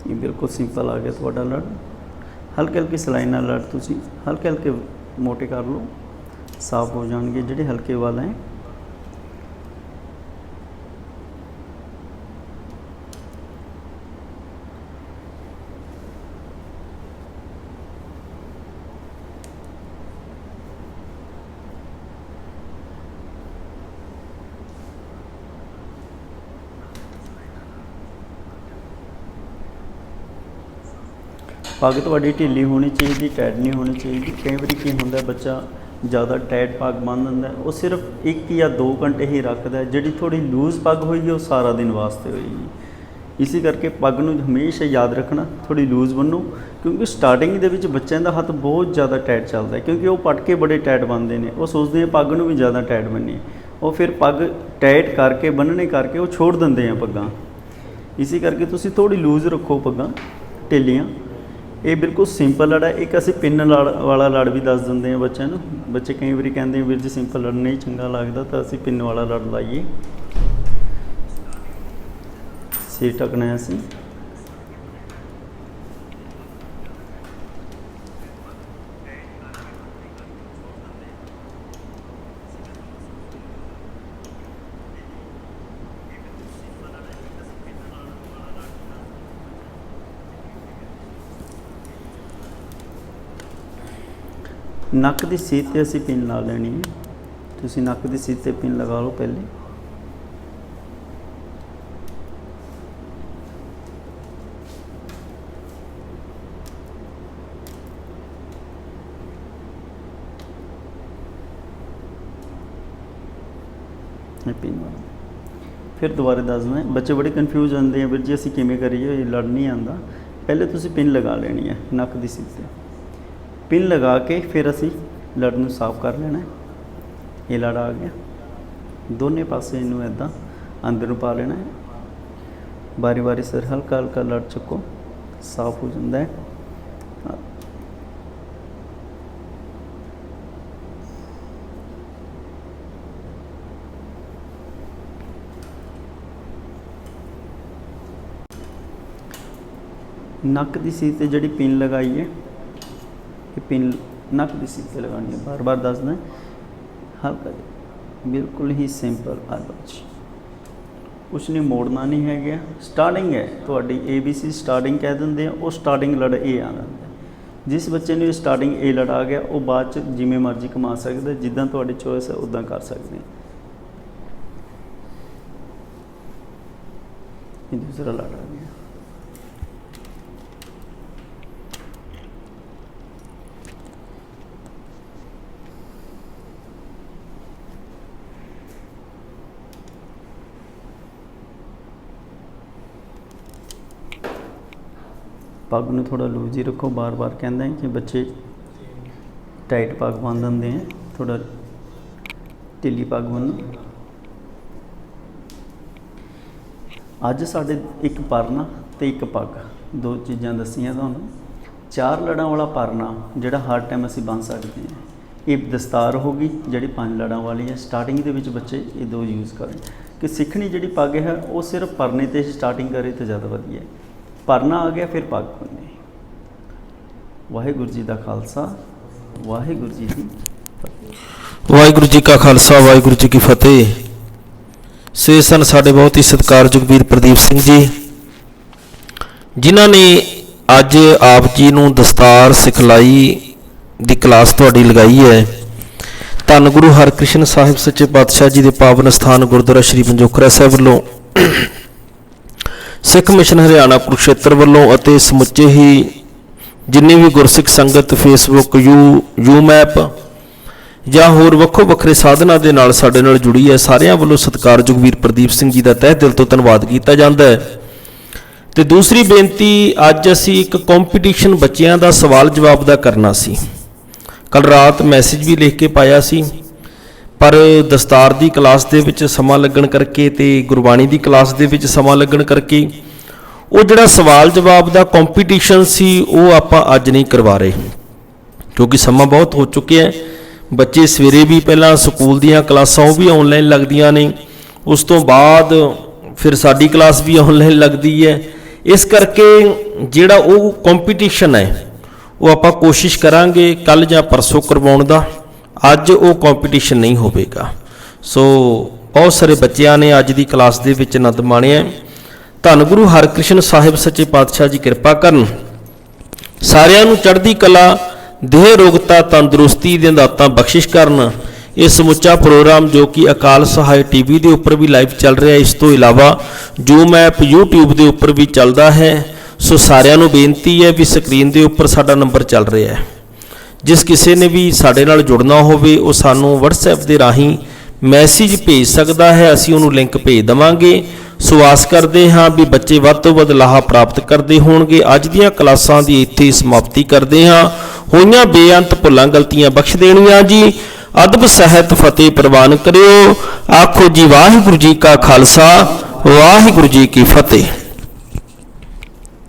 ये बिल्कुल सिंपल आ गया थोड़ा लड़। हल्के हल्के सिलाई नाल लड़ तुसी हल्के हल्के मोटे कर लो, साफ हो जाएंगे जिहड़े हल्के वाल हैं। पग थोड़ी ढीली होनी चाहिए, टाइट नहीं होनी चाहिए। कई बार की होंगे बच्चा ज़्यादा टाइट पग बन दिंदा, वो सिर्फ 1 या 2 घंटे ही रखता है। जी थोड़ी लूज़ पग होगी वो सारा दिन वास्ते होगी। इसी करके पग नूं हमेशा याद रखना थोड़ी लूज़ बनो, क्योंकि स्टार्टिंग दे विच बच्चों का हथ बहुत ज़्यादा टाइट चलता है, क्योंकि वो पटके बड़े टाइट बनते हैं। वो सोचते हैं पग नूं भी ज़्यादा टाइट बननी, वो फिर पग टाइट करके बनने करके वो छोड़ देंगे हैं पग्गां। इसी करके तुसी थोड़ी लूज़ रखो पग्गां ढिलियां। ये बिल्कुल सिंपल लड़ है। एक असी पिन वाला लड़ भी दस देंगे हैं बच्चों को। बच्चे कई बार कहते हैं वीर जी सिंपल लड़ नहीं चंगा लगता, तो असी पिन वाला लड़ लाइए। सिर ढकना है असी। ਨੱਕ ਦੀ ਸੀਟ ਤੇ ਅਸੀਂ ਪਿੰਨ ਲਾ ਲੈਣੀ ਹੈ। ਤੁਸੀਂ ਨੱਕ ਦੀ ਸੀਟ ਤੇ ਪਿੰਨ ਲਗਾ ਲਓ ਪਹਿਲੇ। पिन फिर दोबारा दसना, बच्चे बड़े कन्फ्यूज होंगे हैं, वीर जी असीं किवें करिए, लड़ नहीं आता। पहले तुसीं पिन लगा लेनी है नक की सीट से, पिन लगा के फिर असीं लड़ नूं साफ कर लेना है। ये लड़ आ गया, दोनों पासे इनू इदां अंदर नूं पा लेना है। बारी बारी सिर हल्का हल्का लड़ चुको, साफ हो जाता है। नक की सीट से जी पिन लगाई है, ये पिन नक की सीट से लगानी है। बार बार दसना हल्का जी, बिल्कुल ही सिंपल आदत, कुछ नहीं मोड़ना नहीं है गया। स्टार्टिंग है थोड़ी ABC स्टार्टिंग कह देंगे, वो स्टार्टिंग लड़ A आ जाता है। जिस बच्चे ने स्टार्टिंग A लड़ आ गया वो बाद च जिमें मर्जी कमा सकते, जिदा थोड़ी चॉइस है उदा कर सकते। दूसरा लड़ आ गया, पग में थोड़ा लूज ही रखो। बार बार कहते हैं कि बच्चे टाइट पग बन देंगे हैं, थोड़ा ढिली पग बनो। अज साढ़े एक परना तो एक पग, दो चीज़ां दसियां तुहानूं। 4 लड़ां वाला परना जिहड़ा हर टाइम असीं बन सकते हैं, ये दस्तार होगी जिहड़ी 5 लड़ां वाली है। स्टार्टिंग दे विच बच्चे ये 2 यूज़ करें कि सिੱਖਣੀ जिहड़ी पग है वो सिर्फ परने ते स्टार्टिंग करे तो ज़्यादा वधिया है। परना आ गया फिर पग बन्नी। वाहिगुरू जी का खालसा, वाहिगुरू जी की फतेह। वाहिगुरू जी का खालसा, वाहिगुरू जी की फतेह। ਸੇ ਸਨ ਸਾਡੇ बहुत ही सत्कारयोग ਵੀਰ प्रदीप सिंह जी, जिन्हों ने अज आप जी ਨੂੰ ਦਸਤਾਰ ਸਿਖਲਾਈ ਦੀ ਕਲਾਸ ਤੁਹਾਡੀ ਲਗਾਈ ਹੈ। ਧੰਨ ਗੁਰੂ ਹਰਕ੍ਰਿਸ਼ਨ ਸਾਹਿਬ ਸੱਚੇ ਪਾਤਸ਼ਾਹ ਜੀ ਦੇ ਪਾਵਨ ਸਥਾਨ ਗੁਰਦੁਆਰਾ ਸ਼੍ਰੀ ਪੰਜੋਖਰਾ ਸਾਹਿਬ ਵੱਲੋਂ, ਸਿੱਖ ਮਿਸ਼ਨ ਹਰਿਆਣਾ ਕੁਰੂਕਸ਼ੇਤਰ ਵੱਲੋਂ ਅਤੇ ਸਮੁੱਚੇ ਹੀ ਜਿੰਨੀ ਵੀ ਗੁਰਸਿੱਖ ਸੰਗਤ ਫੇਸਬੁੱਕ ਯੂ ਮੈਪ ਜਾਂ ਹੋਰ ਵੱਖੋ ਵੱਖਰੇ ਸਾਧਨਾਂ ਦੇ ਨਾਲ ਸਾਡੇ ਨਾਲ ਜੁੜੀ ਹੈ, ਸਾਰਿਆਂ ਵੱਲੋਂ ਸਤਿਕਾਰਯੋਗ ਵੀਰ ਪ੍ਰਦੀਪ ਸਿੰਘ ਜੀ ਦਾ ਤਹਿ ਦਿਲ ਤੋਂ ਧੰਨਵਾਦ ਕੀਤਾ ਜਾਂਦਾ ਹੈ। ਤੇ ਦੂਸਰੀ ਬੇਨਤੀ, ਅੱਜ ਅਸੀਂ ਇੱਕ ਕੰਪੀਟੀਸ਼ਨ ਬੱਚਿਆਂ ਦਾ ਸਵਾਲ ਜਵਾਬ ਦਾ ਕਰਨਾ ਸੀ। ਕੱਲ ਰਾਤ ਮੈਸੇਜ ਵੀ ਲਿਖ ਕੇ ਪਾਇਆ ਸੀ, ਪਰ ਦਸਤਾਰ ਦੀ ਕਲਾਸ ਦੇ ਵਿੱਚ ਸਮਾਂ ਲੱਗਣ ਕਰਕੇ ਤੇ ਗੁਰਬਾਣੀ ਦੀ ਕਲਾਸ ਦੇ ਵਿੱਚ ਸਮਾਂ ਲੱਗਣ ਕਰਕੇ ਉਹ ਜਿਹੜਾ ਸਵਾਲ ਜਵਾਬ ਦਾ ਕੰਪੀਟੀਸ਼ਨ ਸੀ ਉਹ ਆਪਾਂ ਅੱਜ ਨਹੀਂ ਕਰਵਾ ਰਹੇ, ਕਿਉਂਕਿ ਸਮਾਂ ਬਹੁਤ ਹੋ ਚੁੱਕਿਆ ਹੈ। ਬੱਚੇ ਸਵੇਰੇ ਵੀ ਪਹਿਲਾਂ ਸਕੂਲ ਦੀਆਂ ਕਲਾਸਾਂ ਉਹ ਵੀ ਆਨਲਾਈਨ ਲੱਗਦੀਆਂ ਨੇ, ਉਸ ਤੋਂ ਬਾਅਦ ਫਿਰ ਸਾਡੀ ਕਲਾਸ ਵੀ ਆਨਲਾਈਨ ਲੱਗਦੀ ਹੈ। ਇਸ ਕਰਕੇ ਜਿਹੜਾ ਉਹ ਕੰਪੀਟੀਸ਼ਨ ਹੈ ਉਹ ਆਪਾਂ ਕੋਸ਼ਿਸ਼ ਕਰਾਂਗੇ ਕੱਲ੍ਹ ਜਾਂ ਪਰਸੋਂ ਕਰਵਾਉਣ ਦਾ, ਅੱਜ ਉਹ ਕੰਪੀਟੀਸ਼ਨ ਨਹੀਂ ਹੋਵੇਗਾ। ਸੋ ਬਹੁਤ ਸਾਰੇ ਬੱਚਿਆਂ ਨੇ ਅੱਜ ਦੀ ਕਲਾਸ ਦੇ ਵਿੱਚ ਆਨੰਦ ਮਾਣਿਆ। ਧੰਨ ਗੁਰੂ ਹਰਕ੍ਰਿਸ਼ਨ ਸਾਹਿਬ ਸੱਚੇ ਪਾਤਸ਼ਾਹ ਜੀ ਕਿਰਪਾ ਕਰਨ, ਸਾਰਿਆਂ ਨੂੰ ਚੜ੍ਹਦੀ ਕਲਾ, ਦੇਹ ਰੋਗਤਾ, ਤੰਦਰੁਸਤੀ ਦੀਆਂ ਦਾਤਾਂ ਬਖਸ਼ਿਸ਼ ਕਰਨ। ਇਹ ਸਮੁੱਚਾ ਪ੍ਰੋਗਰਾਮ ਜੋ ਕਿ ਅਕਾਲ ਸਹਾਇ TV ਦੇ ਉੱਪਰ ਵੀ ਲਾਈਵ ਚੱਲ ਰਿਹਾ, ਇਸ ਤੋਂ ਇਲਾਵਾ ਜ਼ੂਮ ਐਪ YouTube ਦੇ ਉੱਪਰ ਵੀ ਚੱਲਦਾ ਹੈ। ਸੋ ਸਾਰਿਆਂ ਨੂੰ ਬੇਨਤੀ ਹੈ ਵੀ ਸਕਰੀਨ ਦੇ ਉੱਪਰ ਸਾਡਾ ਨੰਬਰ ਚੱਲ ਰਿਹਾ ਹੈ, ਜਿਸ ਕਿਸੇ ਨੇ ਵੀ ਸਾਡੇ ਨਾਲ ਜੁੜਨਾ ਹੋਵੇ ਉਹ ਸਾਨੂੰ WhatsApp ਦੇ ਰਾਹੀਂ ਮੈਸੇਜ ਭੇਜ ਸਕਦਾ ਹੈ, ਅਸੀਂ ਉਹਨੂੰ ਲਿੰਕ ਭੇਜ ਦੇਵਾਂਗੇ। ਸੋ ਆਸ ਕਰਦੇ ਹਾਂ ਵੀ ਬੱਚੇ ਵੱਧ ਤੋਂ ਵੱਧ ਲਾਹਾ ਪ੍ਰਾਪਤ ਕਰਦੇ ਹੋਣਗੇ। ਅੱਜ ਦੀਆਂ ਕਲਾਸਾਂ ਦੀ ਇੱਥੇ ਸਮਾਪਤੀ ਕਰਦੇ ਹਾਂ। ਹੋਈਆਂ ਬੇਅੰਤ ਭੁੱਲਾਂ ਗਲਤੀਆਂ ਬਖਸ਼ ਦੇਣੀਆਂ ਜੀ। ਅਦਬ ਸਹਿਤ ਫਤਿਹ ਪ੍ਰਵਾਨ ਕਰਿਓ। ਆਖੋ ਜੀ ਵਾਹਿਗੁਰੂ ਜੀ ਕਾ ਖਾਲਸਾ, ਵਾਹਿਗੁਰੂ ਜੀ ਕੀ ਫਤਿਹ।